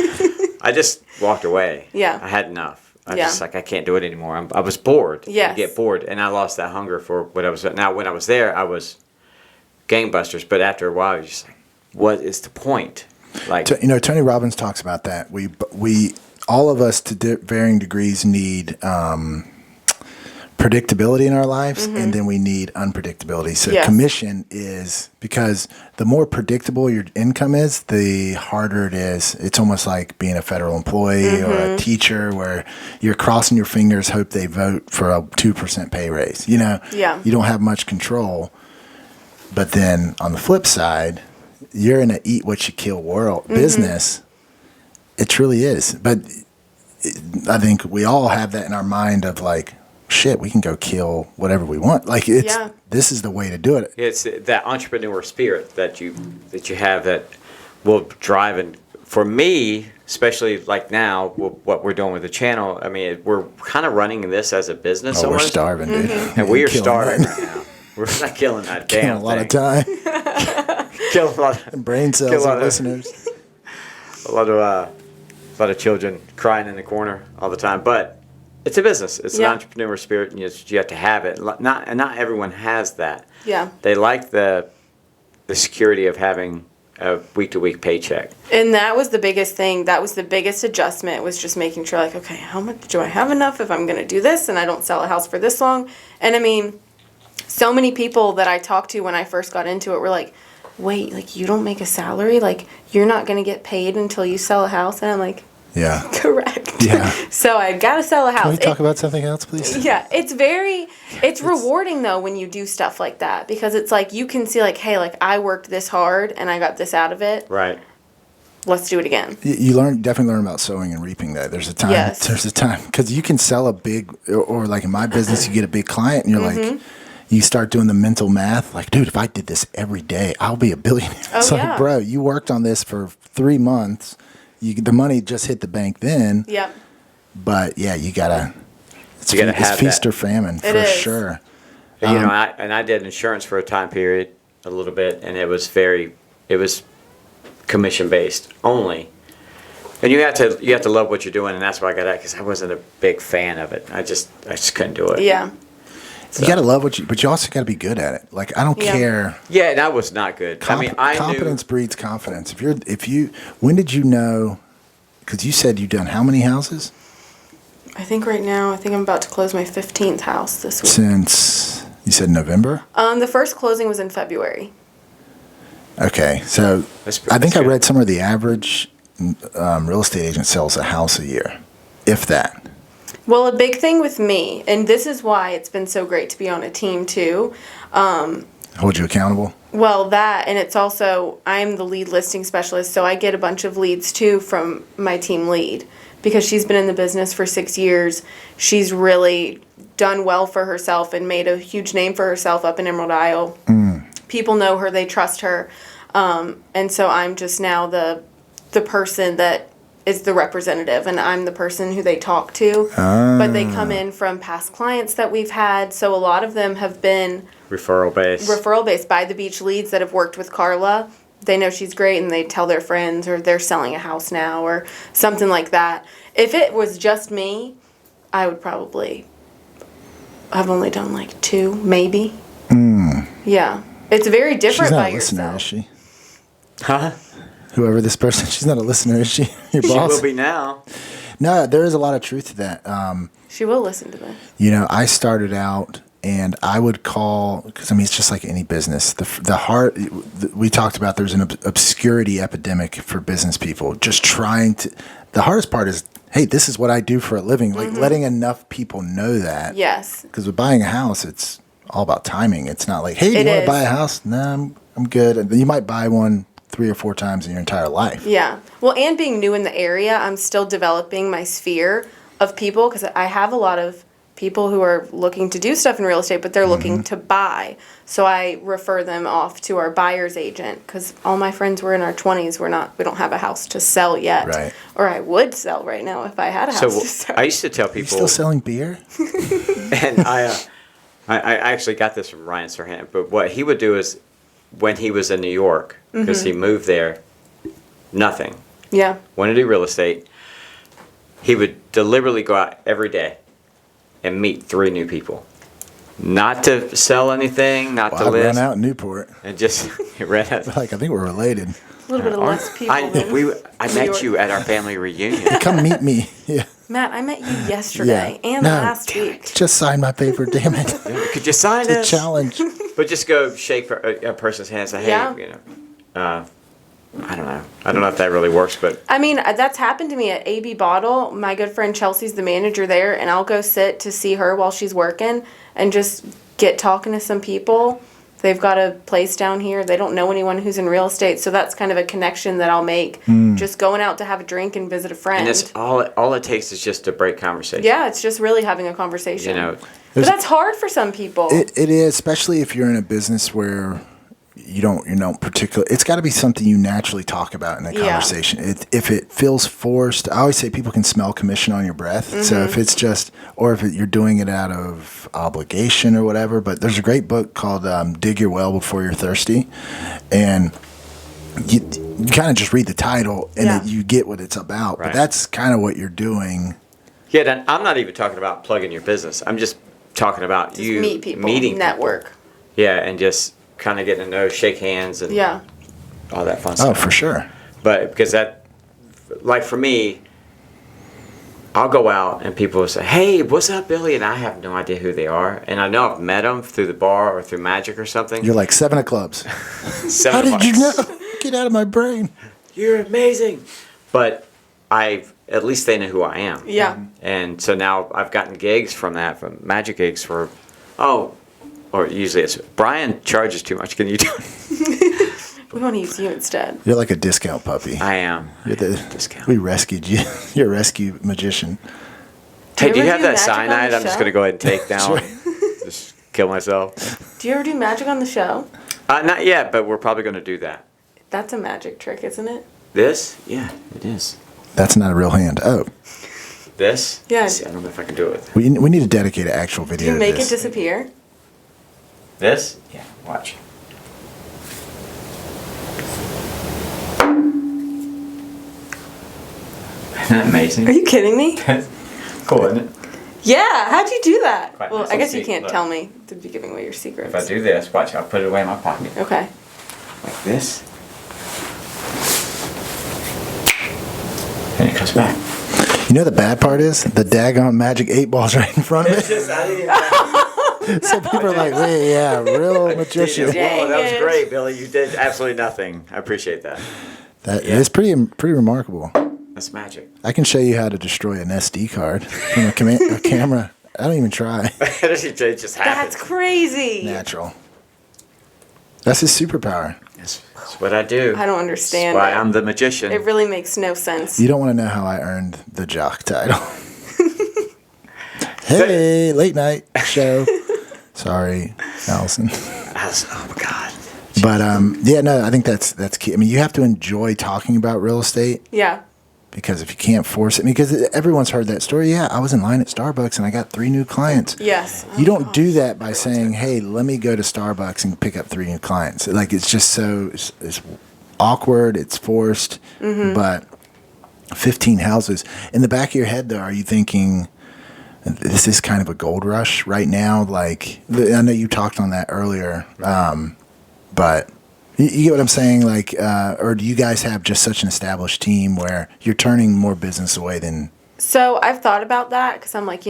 I just walked away. Yeah. I had enough. I Yeah. just I can't do it anymore. I was bored. Yes. You get bored, and I lost that hunger for what I was. Now, when I was there, I was gangbusters. But after a while, you're just like, what is the point? Like, Tony Robbins talks about that. We all of us to varying degrees need predictability in our lives, and then we need unpredictability. So Yes. commission is, because the more predictable your income is, the harder it is. It's almost like being a federal employee or a teacher, where you're crossing your fingers, hope they vote for a 2% pay raise. Yeah. You don't have much control. But then on the flip side, you're in a eat what you kill world business. It truly is. But I think we all have that in our mind of like, shit, we can go kill whatever we want. Like this is the way to do it. it's that entrepreneur spirit that you have that will drive. And for me, especially like now, what we're doing with the channel, I mean, we're kind of running this as a business. Oh, we're almost. starving, dude. And we are Killing starving that. right now. We're not killing that Killing damn a lot thing. of time. Killing a lot. Brain Kill cells a lot of of- listeners. A lot of children crying in the corner all the time. But it's a business. It's an Yeah. entrepreneur spirit, and you have to have it. Not everyone has that. Yeah. They like the security of having a week-to-week paycheck. And that was the biggest thing. That was the biggest adjustment, was just making sure, like, okay, how much do I have enough if I'm going to do this and I don't sell a house for this long? And I mean, so many people that I talked to when I first got into it were like, wait, like, you don't make a salary? Like, you're not going to get paid until you sell a house? And I'm like, Yeah. correct. Yeah. So I got to sell a house. Can we talk about something else, please? Yeah, it's rewarding though when you do stuff like that, because it's like you can see like, hey, like I worked this hard and I got this out of it. Right. Let's do it again. You definitely learn about sowing and reaping though. There's a time. Yes. There's a time, because you can sell a big, or like in my business, you get a big client and you're like, you start doing the mental math. Like, dude, if I did this every day, I'll be a billionaire. It's like, yeah. bro, you worked on this for 3 months. The money just hit the bank then. Yep. But yeah, you gotta. It's, You gotta it's have feast that. or famine It for is. sure. And, I did insurance for a time period, a little bit, and it was commission based only. And you have to love what you're doing, and that's why I got out, because I wasn't a big fan of it. I just couldn't do it. Yeah. You gotta love but you also gotta be good at it. Like, I don't Yeah. care. Yeah, and I was not good. I mean, I Competence knew. breeds confidence. When did you know? Because you said you've done how many houses I think right now, I'm about to close my 15th house this week. since you said November? The first closing was in February. Okay, so That's I think I good. read somewhere the average real estate agent sells a house a year, if that. Well, a big thing with me, and this is why it's been so great to be on a team too. Hold you accountable. Well, that, and it's also, I'm the lead listing specialist, so I get a bunch of leads too from my team lead, because she's been in the business for 6 years. She's really done well for herself and made a huge name for herself up in Emerald Isle. People know her, they trust her. And so I'm just now the person that is the representative, and I'm the person who they talk to. But they come in from past clients that we've had, so a lot of them have been Referral based. by the beach leads that have worked with Carla. They know she's great, and they tell their friends, or they're selling a house now, or something like that. If it was just me, I would probably. I've only done like 2, maybe. Yeah, it's very different. She's not by a listener, yourself. is she? Huh? Whoever this person, she's not a listener, is she? Your She boss? will be now. No, there is a lot of truth to that. She will listen to this. You know, I started out and I would call, because I mean, it's just like any business. We talked about there's an obscurity epidemic for business people. Just trying to, the hardest part is, hey, this is what I do for a living. Like letting enough people know that. Yes. Because with buying a house, it's all about timing. It's not like, hey, do you want to buy a house? No, I'm good. And you might buy one 3 or 4 times in your entire life. Yeah. Well, and being new in the area, I'm still developing my sphere of people, because I have a lot of people who are looking to do stuff in real estate, but they're looking to buy. So I refer them off to our buyer's agent, because all my friends were in our 20s. We don't have a house to sell yet. Right. Or I would sell right now if I had a house to sell. I used to tell You people, still selling beer? and I actually got this from Ryan Serhant, but what he would do is, when he was in New York, because he moved there, nothing. Yeah. Wanted to do real estate. He would deliberately go out every day and meet 3 new people. Not to sell anything, not Well, to I list. ran out in Newport. And just ran out. Like, I think we're related. A little bit of less people. I New met York. you at our family reunion. Come meet me. Yeah. Matt, I met you yesterday and No, last week. Just sign my paper, damn it. Could you sign It's a this? challenge. But just go shake a person's hand and say, hey, Yeah. I don't know. I don't know if that really works, but I mean, that's happened to me at AB Bottle. My good friend Chelsea's the manager there, and I'll go sit to see her while she's working and just get talking to some people. They've got a place down here. They don't know anyone who's in real estate, so that's kind of a connection that I'll make. Just going out to have a drink and visit a friend. and it's all it takes is just to break conversation. Yeah, it's just really having a conversation. You know, but that's hard for some people. It is, especially if you're in a business where you don't particularly. It's got to be something you naturally talk about in a conversation. If it feels forced, I always say people can smell commission on your breath. So if it's just, or if you're doing it out of obligation or whatever. But there's a great book called "Dig Your Well Before You're Thirsty," and you kind of just read the title and you get what it's about. Right. But that's kind of what you're doing. yeah. Then I'm not even talking about plugging your business. I'm just talking about Just you meet people, meeting network. people. Yeah, and just kind of getting to know, shake hands, and Yeah. all that fun Oh, stuff. for sure. But because that, like for me, I'll go out and people will say, "Hey, what's up, Billy?" And I have no idea who they are, and I know I've met them through the bar or through Magic or something. You're like 7 of clubs. How did you know? Get out of my brain. You're amazing. But at least they know who I am. Yeah. And so now I've gotten gigs from that, from Magic gigs for, or usually it's, Brian charges too much. Can you do it? We want to use you instead. You're like a discount puppy. I am. You're the Discount. We rescued you. You're a rescue magician. Hey, do you ever have do that magic on the cyanide? I'm just show? going to go ahead and take down. Just kill myself. Do you ever do magic on the show? Not yet, but we're probably going to do that. That's a magic trick, isn't it? This? Yeah, it is. That's not a real hand. Oh, This? Yeah. Let's see, I don't know if I can do it. we need to dedicate an actual Do video you make to it this. disappear? This? Yeah, watch. Isn't that amazing? Are you kidding me? Cool, isn't it? Yeah, how'd you do that? Quite Well, nice. I guess Let's you see, can't look. tell me to be giving away your secrets. If I do this, watch, I'll put it away in my pocket. Okay. Like this. And it comes back. You know the bad part is the daggone magic 8 balls right in front of It's it. just, I didn't So people are like, "Wait, yeah, real magician." Dang Whoa, that was it. great, Billy. You did absolutely nothing. I appreciate that. That Yeah. is pretty remarkable. That's magic. I can show you how to destroy an SD card from a camera. I don't even try. It just happens. That's crazy. Natural. That's his superpower. That's what I do. I don't That's understand why it. I'm the magician. It really makes no sense. You don't want to know how I earned the jock title. Hey, late night show. Sorry, Allison. Oh my God. But yeah, no, I think that's key. I mean, you have to enjoy talking about real estate. Yeah. Because if you can't force it, because everyone's heard that story. Yeah, I was in line at Starbucks and I got 3 new clients. Yes. You don't do that by saying, hey, let me go to Starbucks and pick up 3 new clients. Like, it's just so, it's awkward, it's forced, but 15 houses. In the back of your head, though, are you thinking, this is kind of a gold rush right now? Like, I know you talked on that earlier, but you get what I'm saying? Like, or do you guys have just such an established team where you're turning more business away than... So I've thought about that because I'm like,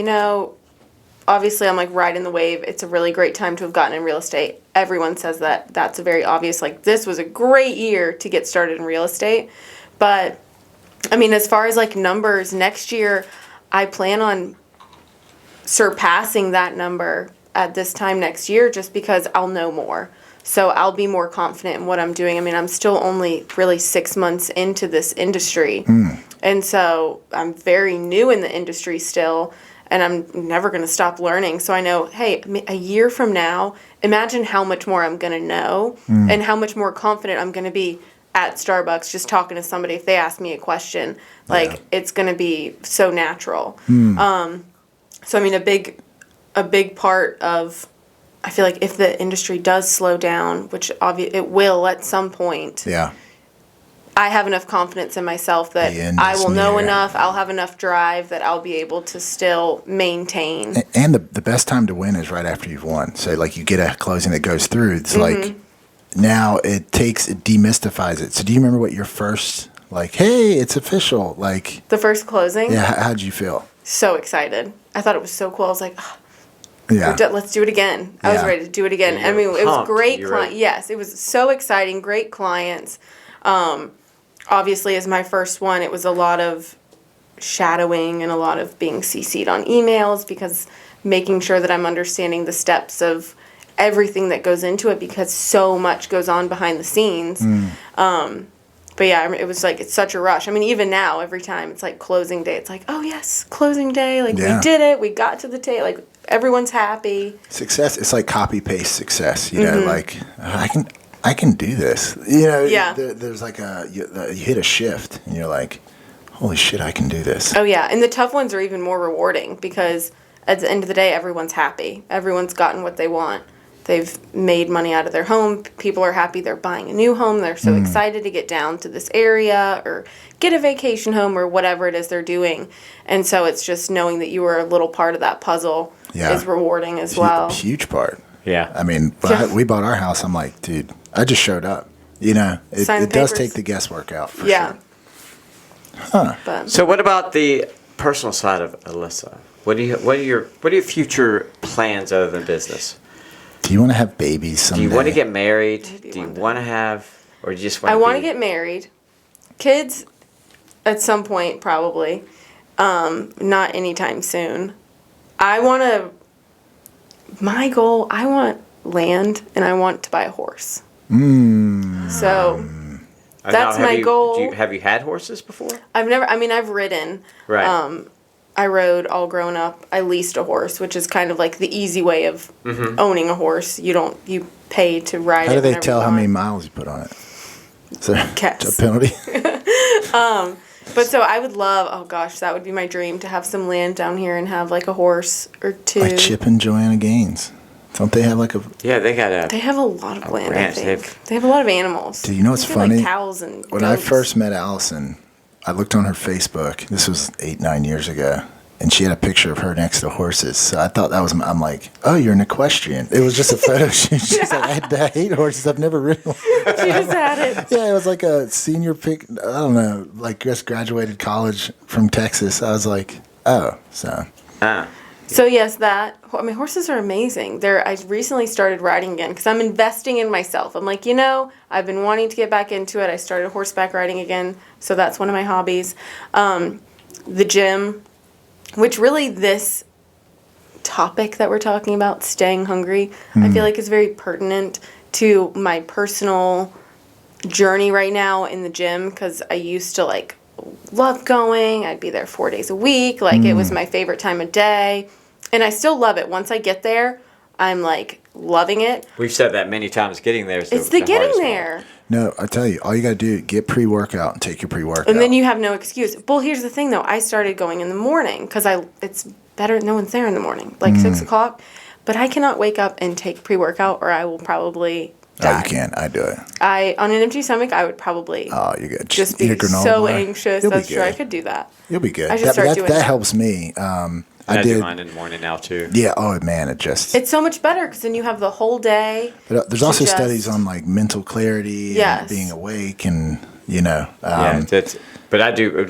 obviously I'm like riding the wave. It's a really great time to have gotten in real estate. Everyone says that. That's a very obvious, like, this was a great year to get started in real estate. But, I mean, as far as like numbers, next year I plan on surpassing that number at this time next year just because I'll know more. So I'll be more confident in what I'm doing. I mean, I'm still only really 6 months into this industry. And so I'm very new in the industry still, and I'm never going to stop learning. So I know, hey, a year from now, imagine how much more I'm going to know and how much more confident I'm going to be at Starbucks just talking to somebody if they ask me a question. Like, it's going to be so natural. So, I mean, a big part of... I feel like if the industry does slow down, which it will at some point, I have enough confidence in myself that I will know enough, I'll have enough drive that I'll be able to still maintain. And the best time to win is right after you've won. So, like, you get a closing that goes through. It's like, now it demystifies it. So do you remember what your first, like, hey, it's official, like... The first closing? Yeah, how'd you feel? So excited. I thought it was so cool. I was like... Oh. Yeah. Let's do it again. I was ready to do it again. I mean, it was great. Yes, it was so exciting. Great clients. Obviously, as my first one, it was a lot of shadowing and a lot of being CC'd on emails because making sure that I'm understanding the steps of everything that goes into it because so much goes on behind the scenes. But yeah, it was like, it's such a rush. I mean, even now, every time it's like closing day, it's like, oh yes, closing day. Like, we did it. We got to the table. Like, everyone's happy. Success, it's like copy paste success. You know, like, I can do this. You know, there's like you hit a shift and you're like, holy shit, I can do this. Oh yeah, and the tough ones are even more rewarding because at the end of the day, everyone's happy. Everyone's gotten what they want. They've made money out of their home. People are happy they're buying a new home. They're so excited to get down to this area or get a vacation home or whatever it is they're doing. And so it's just knowing that you were a little part of that puzzle is rewarding as well. Huge part. Yeah. I mean, when we bought our house, I'm like, dude, I just showed up. You know, it does take the guesswork out for sure. So what about the personal side of Alyssa? What are your future plans other than business? Do you want to have babies someday? Do you want to get married? Do you want to have, or do you just want to I want to get married. Kids, at some point, probably. Not anytime soon. My goal, I want land, and I want to buy a horse. So, that's my goal. Have you had horses before? I've ridden. Right. I rode all grown up. I leased a horse, which is kind of like the easy way of owning a horse. You pay to ride it. How do they tell how many miles you put on it? Is there a penalty? But so I would love, oh gosh, that would be my dream to have some land down here and have like a horse or two. Like Chip and Joanna Gaines. Don't they have like a... Yeah, they have a lot of land, ranch. I think. They have a lot of animals. Do you know what's funny? Like cows and when goats. I first met Allison, I looked on her Facebook. This was 8-9 years ago. And she had a picture of her next to horses. So I thought that was... I'm like, oh, you're an equestrian. It was just a photo shoot. She's like, I hate horses. I've never ridden one. She just had it. Yeah, it was like a senior pic. I don't know. Like, just graduated college from Texas. I was like, oh, so... So yes, horses are amazing. I recently started riding again because I'm investing in myself. I'm like, I've been wanting to get back into it. I started horseback riding again, so that's one of my hobbies. The gym, which really this topic that we're talking about, staying hungry, I feel like is very pertinent to my personal journey right now in the gym because I used to love going. I'd be there 4 days a week. It was my favorite time of day. And I still love it. Once I get there, I'm loving it. We've said that many times. Getting there is it's the getting there. No, I tell you, all you got to do, get pre-workout and take your pre-workout. And then you have no excuse. Well, here's the thing, though. I started going in the morning because it's better. No one's there in the morning, like 6 o'clock. But I cannot wake up and take pre-workout, or I will probably die. Oh, you can. I do it. On an empty stomach, I would probably. Oh, you're good. Just eat be a granola so bar. anxious. You'll be That's true. I good. could do that. You'll be good. I should start doing that. That helps me. I do mine in the morning now too. Yeah. Oh man, it just. It's so much better because then you have the whole day. But there's also studies on like mental clarity and being awake, and But I do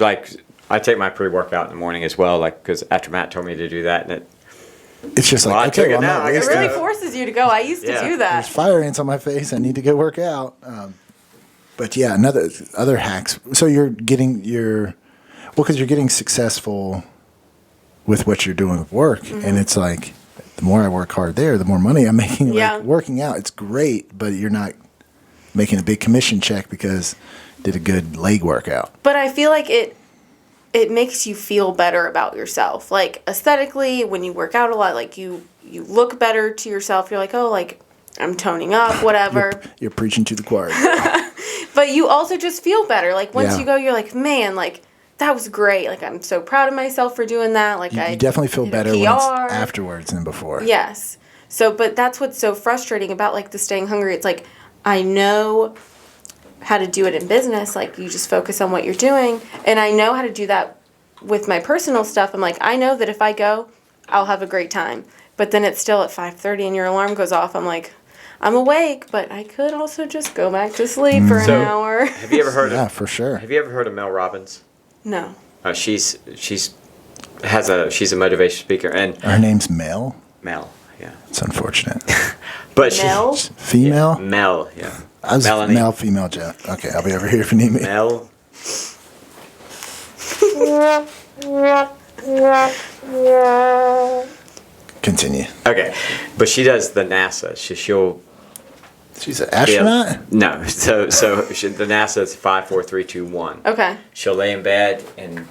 I take my pre-workout in the morning as well, like because after Matt told me to do that, and it's just I like took okay, it well, now. I'm not It wasting. really forces you to go. I used to do that. There's fire ants on my face. I need to go work out. But yeah, other hacks. So you're getting because you're getting successful with what you're doing with work, and it's like the more I work hard there, the more money I'm making. Yeah. Like working out, it's great, but you're not making a big commission check because you did a good leg workout. But I feel like it makes you feel better about yourself. Like aesthetically, when you work out a lot, like you look better to yourself. You're like, oh, like I'm toning up, whatever. You're preaching to the choir. But you also just feel better. Like once Yeah. you go, you're like, man, like that was great. Like I'm so proud of myself for doing that. Like You I definitely feel did a better when it's PR. afterwards than before. Yes. So, but that's what's so frustrating about like the staying hungry. It's like I know how to do it in business. Like you just focus on what you're doing, and I know how to do that with my personal stuff. I'm like, I know that if I go, I'll have a great time. But then it's still at 5:30 and your alarm goes off. I'm like, I'm awake, but I could also just go back to sleep for an hour. Have you ever heard Yeah, of? for sure. Have you ever heard of Mel Robbins? No. She's a motivation speaker, and Her name's Mel. Mel, yeah, It's unfortunate. but Mel? Female? Mel, yeah, I was Melanie. male, female, Joe. Okay, I'll be over here if you need me. Mel. Continue. Okay, but she does the NASA. She'll She's an astronaut? no. So the NASA is 5, 4, 3, 2, 1. Okay. She'll lay in bed and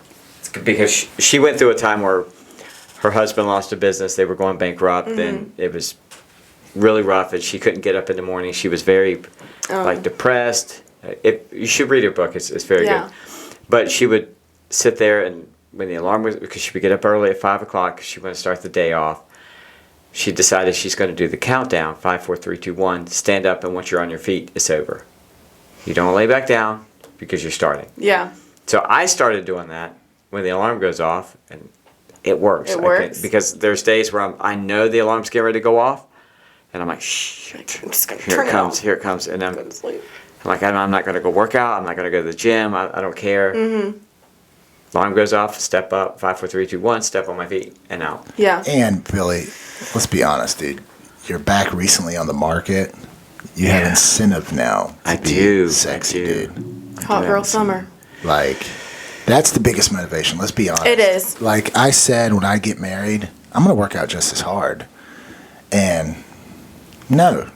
because she went through a time where her husband lost a business, they were going bankrupt, and it was really rough, and she couldn't get up in the morning. She was very like depressed. You should read her book. It's very good. But she would sit there, and when the alarm was, because she would get up early at 5 o'clock, 'cause she wanted to start the day off. She decided she's going to do the countdown, 5, 4, 3, 2, 1. Stand up, and once you're on your feet, it's over. You don't lay back down because you're starting. Yeah. So I started doing that when the alarm goes off, and it works. It works? Because there's days where I know the alarm's getting ready to go off, and I'm like, shh, I'm just gonna here turn it it comes, off. here it comes. And I'm Go to sleep. like, I'm not going to go work out. I'm not going to go to the gym. I don't care. Alarm goes off, step up, 5, 4, 3, 2, 1, step on my feet, and out. Yeah. And Billy, let's be honest, dude. You're back recently on the market. You have Yeah. incentive now to I be do. sexy, I do. dude. Hot girl summer. Like, that's the biggest motivation. Let's be honest. It is. Like I said, when I get married, I'm going to work out just as hard. And no,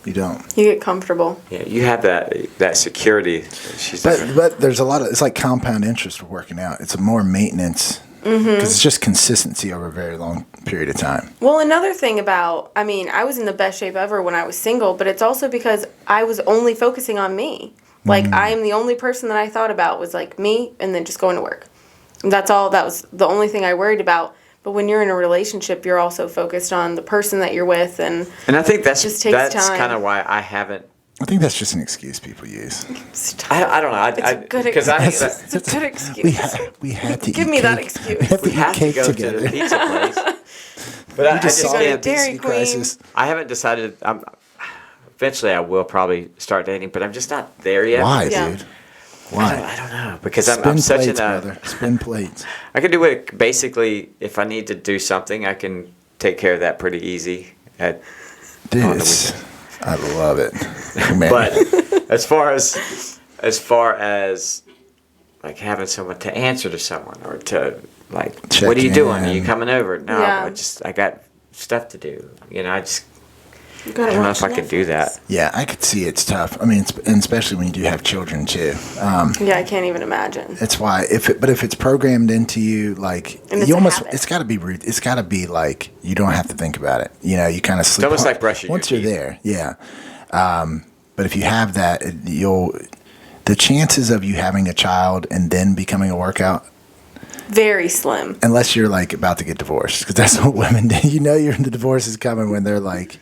you don't. You get comfortable. Yeah, you have that security. She's like, But there's a lot of, it's like compound interest with working out. It's a more maintenance because it's just consistency over a very long period of time. Well, another thing about, I mean, I was in the best shape ever when I was single, but it's also because I was only focusing on me. Like, I am the only person that I thought about was like me and then just going to work. That's all, that was the only thing I worried about. But when you're in a relationship, you're also focused on the person that you're with, and and I think that's just takes time. kind of why I haven't. I think that's just an excuse people use. I don't know. it's a good because excuse. It's a good excuse. We had to Give eat me that cake. excuse. We have to we have eat to cake go together. to the pizza place. But I just solved can't. the Dairy obesity Queen. crisis. I haven't decided. Eventually, I will probably start dating, but I'm just not there yet. Why, Yeah. dude? I Why? don't know because Spin I'm such plates, in a. brother. Spin plates. I can do it basically. If I need to do something, I can take care of that pretty easy. Dude, On the I love it. Man. But as far as like having someone to answer to someone or to like, Check what are you doing? Are you in. coming over? No, Yeah. I got stuff to do. You know, You I gotta don't know watch if I could do Netflix. that. Yeah, I could see it's tough. I mean, and especially when you do have children too. Yeah, I can't even imagine. That's why if it's programmed into you, like And it's you a almost, habit. it's got to be rude. It's got to be like you don't have to think about it. You know, you kind of sleep. almost like brushing once your you're there. Yeah. But if you have that, the chances of you having a child and then becoming a workout, very slim. unless you're like about to get divorced, because that's what women do. The divorce is coming when they're like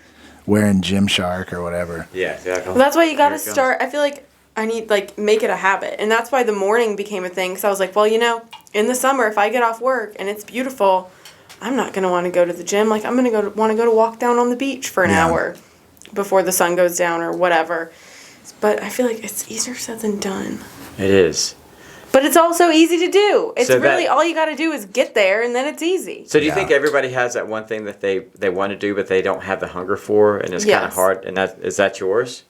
wearing Gymshark or whatever. Yeah, exactly. Well, that's why you got to start. I feel like I need make it a habit, and that's why the morning became a thing. Because I was like, well, in the summer, if I get off work and it's beautiful, I'm not gonna want to go to the gym. Like I'm gonna want to go to walk down on the beach for an hour before the sun goes down or whatever. But I feel like it's easier said than done. It is. But it's also easy to do. It's So really all you got to do is get there, and then it's easy. So do you think everybody has that one thing that they want to do, but they don't have the hunger for, and it's kind of hard? And is that yours?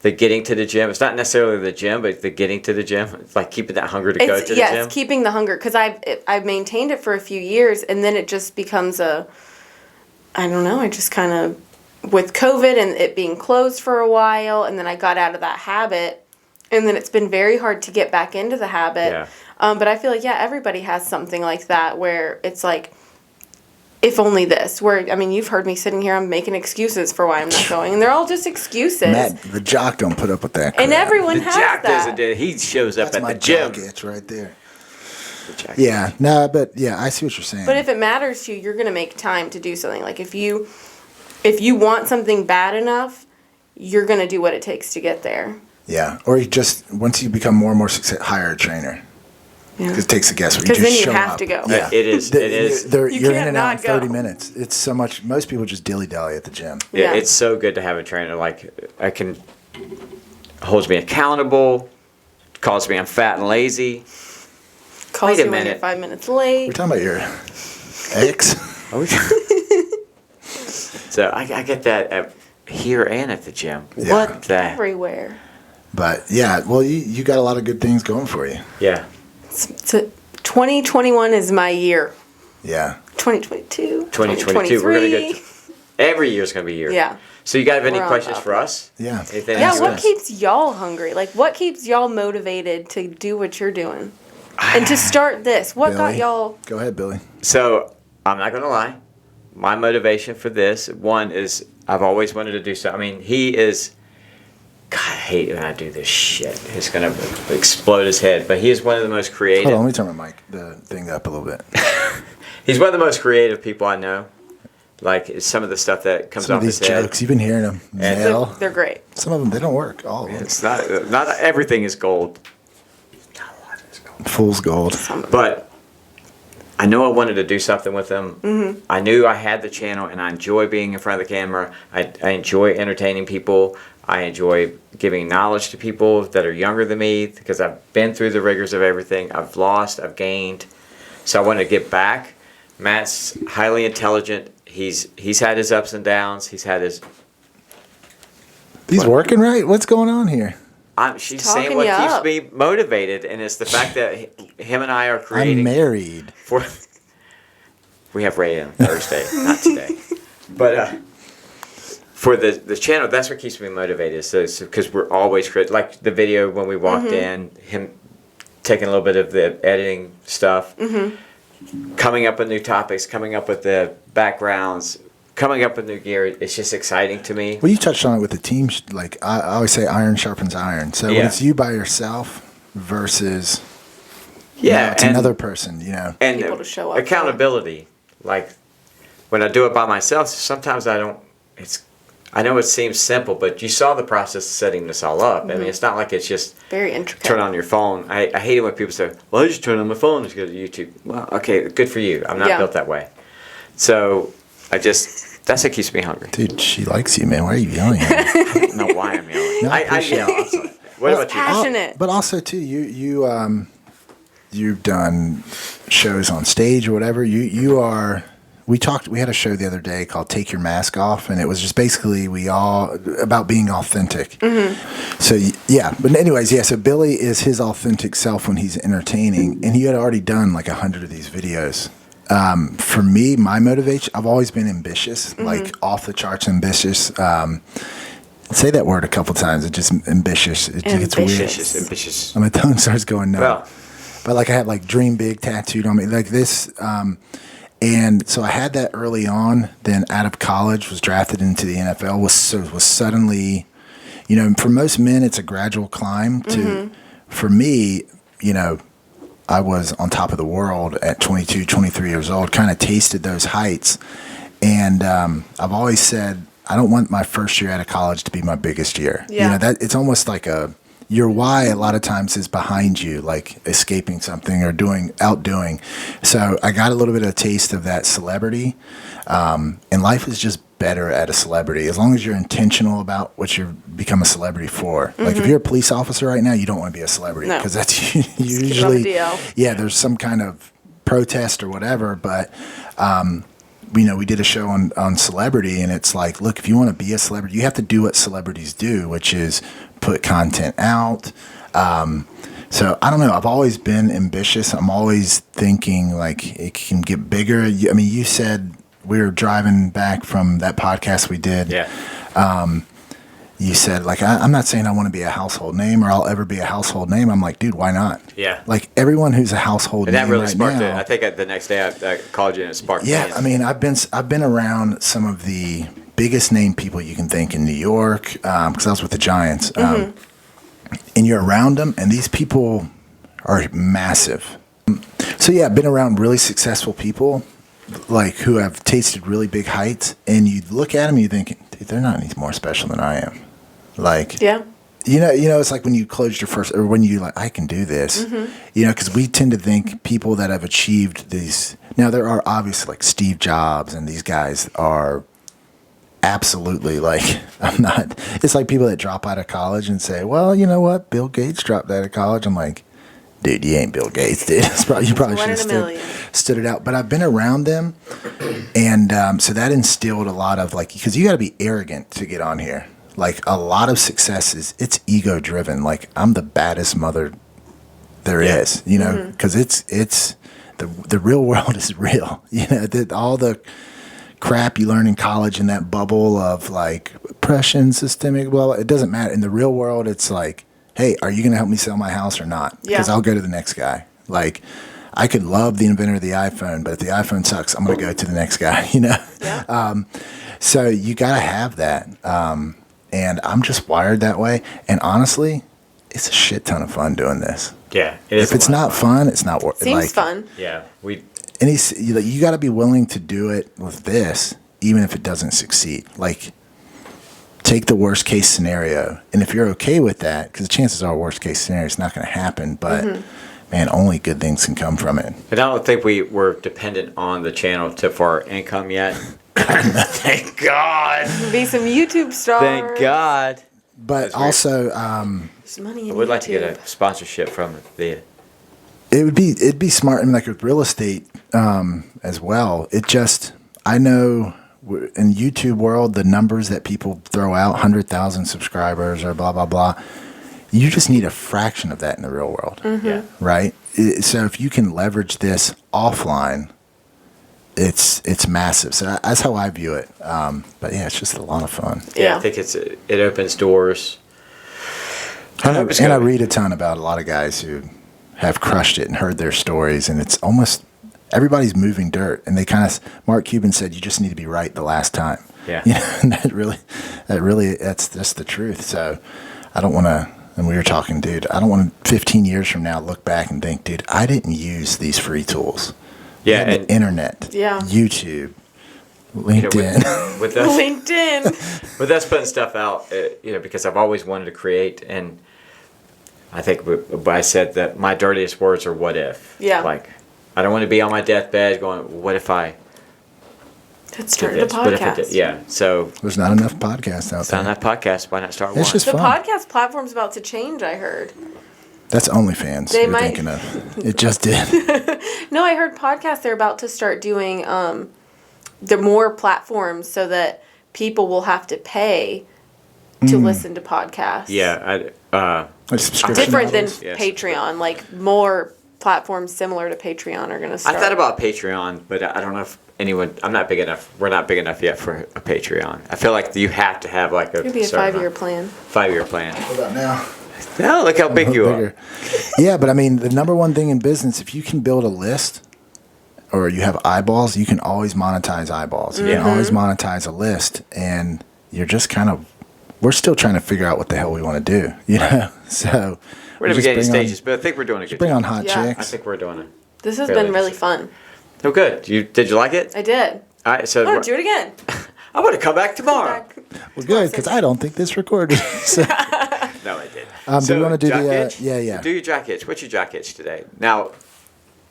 The getting to the gym. It's not necessarily the gym, but the getting to the gym. It's like keeping that hunger to go to the gym. Yes, keeping the hunger, because I've maintained it for a few years, and then it just becomes I don't know. I just kind of, with COVID and it being closed for a while, and then I got out of that habit. And then it's been very hard to get back into the habit. Yeah. But I feel like, everybody has something like that where it's like, if only this. Where, I mean, you've heard me sitting here, I'm making excuses for why I'm not going. And they're all just excuses. Matt, the jock don't put up with that crap. And everyone The has Jack that. doesn't do it. He shows up That's at my the gym. jock itch right there. The Jack Yeah, no, but yeah, I see what you're saying. But if it matters to you, you're going to make time to do something. Like if you want something bad enough, you're going to do what it takes to get there. Yeah, or you just, once you become more and more successful, hire a trainer. Yeah. Because it takes the guesswork. Because then you show have up. to go. Yeah. It is. It is. You You're in can't and out in not go. 30 minutes. It's so much. Most people just dilly-dally at the gym. Yeah. It's so good to have a trainer. Like, holds me accountable, calls me I'm fat and lazy. Calls Wait a you when you're minute. 5 minutes We're late. talking about your ex. So I get that here and at the gym. Yeah. What the? Everywhere. But yeah, well, you got a lot of good things going for you. Yeah. So 2021 is my year. Yeah. 2022. 2022. We're going to go. Every year's going to be a year. Yeah. So you got any We're on questions top for of it. us? Yeah. Anything Yeah, else? what keeps y'all hungry? Like, what keeps y'all motivated to do what you're doing? And to start this, what got Billy? y'all? Go ahead, Billy. So I'm not going to lie. My motivation for this, one, is I've always wanted to do something. I mean, he is. God, I hate when I do this shit. It's going to explode his head. But he is one of the most creative. Hold on, let me turn my the thing up a little bit. He's one of the most creative people I know. Like some of the stuff that comes Some off of these his head. jokes, you've been hearing them. And- Male. They're great. Some of them, they don't work. All of them. It's not everything is gold. Not a lot is gold. Fool's gold. But I knew I wanted to do something with them. Mm-hmm. I knew I had the channel, and I enjoy being in front of the camera. I enjoy entertaining people. I enjoy giving knowledge to people that are younger than me because I've been through the rigors of everything. I've lost, I've gained. So I want to give back. Matt's highly intelligent. He's had his ups and downs. He's had his. He's working right. What's going on here? She's Talking saying what you keeps up. me motivated, and it's the fact that him and I are creating. I'm married. We have Ray on Thursday, not today. But for the channel, that's what keeps me motivated. So because we're always like the video when we walked in, him taking a little bit of the editing stuff, coming up with new topics, coming up with the backgrounds, coming up with new gear. It's just exciting to me. Well, you touched on it with the team. Like I always say, iron sharpens iron. So when Yeah. it's you by yourself versus it's and- another person, and People to show up for. accountability. Like when I do it by myself, sometimes I don't. I know it seems simple, but you saw the process of setting this all up. I mean, it's not like it's just Very intricate. turn on your phone. I hate it when people say, "Well, I just turn on my phone and just go to YouTube." Well, okay, good for you. I'm not Yeah. built that way. So that's what keeps me hungry. dude, she likes you, man. Why are you yelling at her? I don't know why I'm yelling. No, I I appreciate yell. I'm sorry. What about you? Passionate. But also too, you've done shows on stage or whatever. We had a show the other day called Take Your Mask Off, and it was just basically about being authentic. So yeah, but anyways, yeah, so Billy is his authentic self when he's entertaining, and he had already done like 100 of these videos. For me, my motivation, I've always been ambitious, like off the charts ambitious. Say that word a couple times. It just ambitious. It gets weird. Ambitious. My tongue starts going numb. Well, But like I have like Dream Big tattooed on me, like this. And so I had that early on. Then out of college, was drafted into the NFL. Was suddenly, for most men, it's a gradual climb for me, I was on top of the world at 22, 23 years old, kind of tasted those heights. And I've always said, I don't want my first year out of college to be my biggest year. Yeah. That it's almost like your why a lot of times is behind you, like escaping something or outdoing. So I got a little bit of a taste of that celebrity. And life is just better at a celebrity as long as you're intentional about what you become a celebrity for. Like if you're a police officer right now, you don't want to be a celebrity because that's usually, there's some kind of protest or whatever. But, we did a show on celebrity, and it's like, look, if you want to be a celebrity, you have to do what celebrities do, which is put content out. So I don't know. I've always been ambitious. I'm always thinking like it can get bigger. I mean, you said, we were driving back from that podcast we did. Yeah. You said, like, I'm not saying I want to be a household name or I'll ever be a household name. I'm like, dude, why not? Yeah. Like, everyone who's a household and name that really right sparked now, it. I think the next day I called you and it sparked it. Yeah, I mean, I've been around some of the biggest name people you can think in New York because I was with the Giants. And you're around them, and these people are massive. So, yeah, I've been around really successful people, like who have tasted really big heights, and you look at them, you think, dude, they're not any more special than I am. Like, it's like when you closed your first, or when you like, I can do this, because we tend to think people that have achieved these. Now there are obviously like Steve Jobs, and these guys are absolutely like, it's like people that drop out of college and say, well, you know what, Bill Gates dropped out of college. I'm like, dude, you ain't Bill Gates, dude. You probably should have stood it out. But I've been around them, and so that instilled a lot of like, because you got to be arrogant to get on here. Like a lot of success it's ego driven. Like I'm the baddest mother there is, because it's the real world is real. All the crap you learn in college in that bubble of like oppression, systemic, blah, blah, it doesn't matter. In the real world, it's like, hey, are you going to help me sell my house or not? Because I'll go to the next guy. Like, I could love the inventor of the iPhone, but if the iPhone sucks, I'm going to go to the next guy, Yeah. So you got to have that. And I'm just wired that way. And honestly, it's a shit ton of fun doing this. Yeah. If it's not fun, it's not worth it. Seems fun. Yeah. And you got to be willing to do it with this, even if it doesn't succeed. Like, take the worst case scenario, and if you're okay with that, because the chances are worst case scenario is not going to happen, but man, only good things can come from it. And I don't think we were dependent on the channel for our income yet. Thank God. Be some YouTube stars. Thank God. But also, there's money in I would like YouTube. to get a sponsorship from the. it'd be smart, and like with real estate as well. I know in YouTube world, the numbers that people throw out, 100,000 subscribers or blah, blah, blah, you just need a fraction of that in the real world, Yeah. right? So if you can leverage this offline, it's massive. So that's how I view it. But yeah, it's just a lot of fun. Yeah, I think it opens doors. And I read a ton about a lot of guys who have crushed it and heard their stories, and it's almost everybody's moving dirt. And they Mark Cuban said, you just need to be right the last time. Yeah. And that's just the truth. So I don't want to, and we were talking, dude, I don't want to 15 years from now look back and think, dude, I didn't use these free tools. Yeah. And the internet, YouTube, LinkedIn. With us, LinkedIn. with us putting stuff out, because I've always wanted to create, and I think I said that my dirtiest words are "what if." Yeah. Like, I don't want to be on my deathbed going, "What if I?" Let's start a podcast. Yeah. So There's not enough podcasts out there. on that podcast, why not start It's one? just The fun. podcast platform's about to change, I heard. That's OnlyFans They you're might- thinking of. It just did. No, I heard podcasts, they're about to start doing the more platforms so that people will have to pay to listen to podcasts. Yeah. Like subscription Different than models. Yes. Patreon. Like more platforms similar to Patreon are going to start. I thought about Patreon, but I don't know if anyone. I'm not big enough. We're not big enough yet for a Patreon. I feel like you have to have like a. It could be a certain 5-year amount. plan. 5-year plan. What about now? No, look how big you Bigger. are. Yeah, but I mean, the number one thing in business, if you can build a list or you have eyeballs, you can always monetize eyeballs. You can always monetize a list, and you're just kind of we're still trying to figure out what the hell we want to do, you know? So We're in the just beginning bring stages, on, but I think we're doing a good bring job. on hot Yeah. I chicks. think we're doing it. This has Fairly been really decent. fun. Oh, good. Did you like it? I did. All right, so I want to do it again. I want to come back tomorrow. Well, good, because I don't think this recorded. So, No, I did. do we want to do jock the? itch? Yeah. Do your jock itch. What's your jock itch today? Now,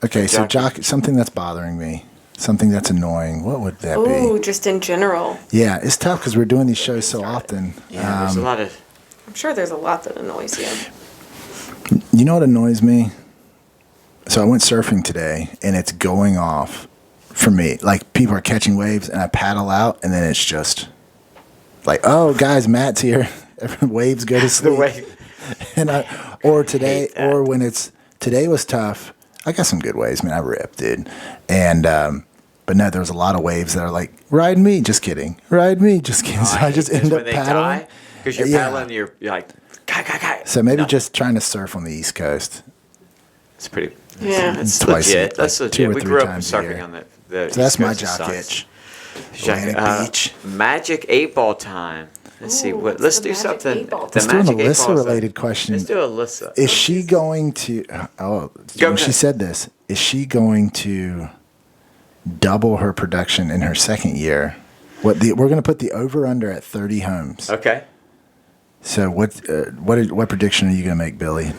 Okay, so jock something that's bothering me, something that's annoying. What would that Ooh, be? just in general. Yeah, it's tough because we're doing these shows so often. yeah, there's a lot of. I'm sure there's a lot that annoys you. You know what annoys me? So I went surfing today, and it's going off for me. Like, people are catching waves, and I paddle out, and then it's just like, oh, guys, Matt's here. Waves go to sleep. The way. And or today, hate that. or when it's today was tough. I got some good waves, man. I ripped, dude. And but no, there was a lot of waves that are like, ride me. Just kidding. Ride me. Just kidding. So I just end up paddling. Because you're Yeah. paddling, you're like, guy. So maybe No, just trying to surf on the East Coast. it's pretty. Yeah. It's Twice, legit. like That's 2 legit. or We 3 grew up times a surfing year. on the So that's East my Coast. It jock sucks. itch. Jack- Atlantic Beach. Magic 8-ball time. Let's see. Ooh, What? what's Let's the do Magic something. 8-ball The Let's do an Magic 8-ball is Alyssa-related question. Let's do Alyssa. Is she going to? Oh, Go when she ahead. said this, is she going to double her production in her second year? We're going to put the over under at 30 homes. Okay. So what prediction are you going to make, Billy?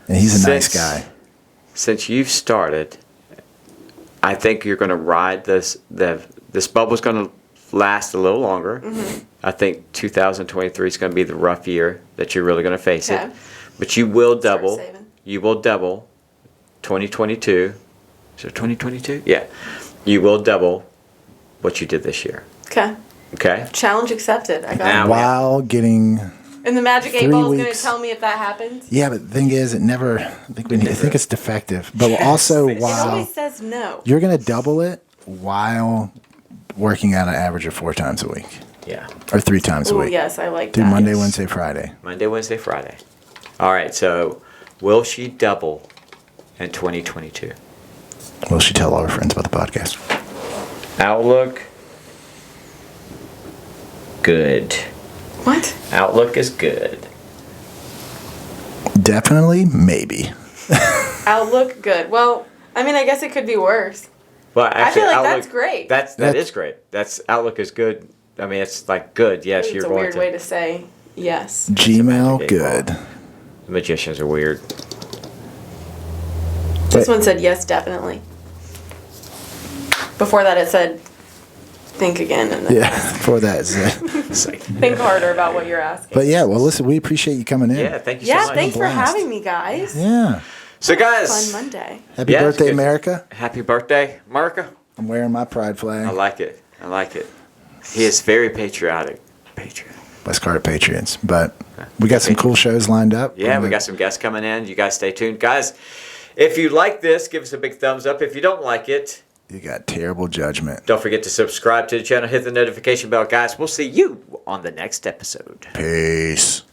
And he's a nice guy. Since you've started, I think you're going to ride this. This bubble's going to last a little longer. Mm-hmm. I think 2023 is going to be the rough year that you're really going to face Okay. it. But you will Start double. saving. You will double 2022. So 2022? Yeah. You will double what you did this year. Okay. Okay? Challenge accepted. I got Now- it. While getting, And the Magic 8 3 Ball is going weeks. to tell me if that happens. yeah, but the thing is, it never. I think it's defective. But also, It It while always says no. you're going to double it while working out an average of 4 times a week Yeah. or 3 times a Oh, week. yes, I like Do that. Monday, Wednesday, Friday. Monday, Wednesday, Friday. All right. So will she double in 2022? Will she tell all her friends about the podcast? Outlook. Good. What? Outlook is good. Definitely, maybe. Outlook, good. Well, I mean, I guess it could be worse. But actually, feel like Outlook, that's great. That That's- is great. That's Outlook is good. I mean, it's like good. Yes, It's you're a going weird to. way to say yes. Gmail, Magic 8 good. Ball. Magicians are weird. This But- one said yes, definitely. Before that, it said think again and then Yeah, for that. It's like, think harder about what you're asking. But yeah, well, listen, we appreciate you coming in. yeah, thank you Yeah, so much. thanks for Blast. having me, guys. Yeah. So, guys, Fun Monday. Happy Yeah, it's birthday, good. America. happy birthday, America. I'm wearing my pride flag. I like it. I like it. He is very patriotic. Patriotic. West Carter Patriots. But we got some cool shows lined up. Yeah, we got some guests coming in. You guys stay tuned. Guys, if you like this, give us a big thumbs up. If you don't like it, You got terrible judgment. don't forget to subscribe to the channel, hit the notification bell. Guys, we'll see you on the next episode. Peace.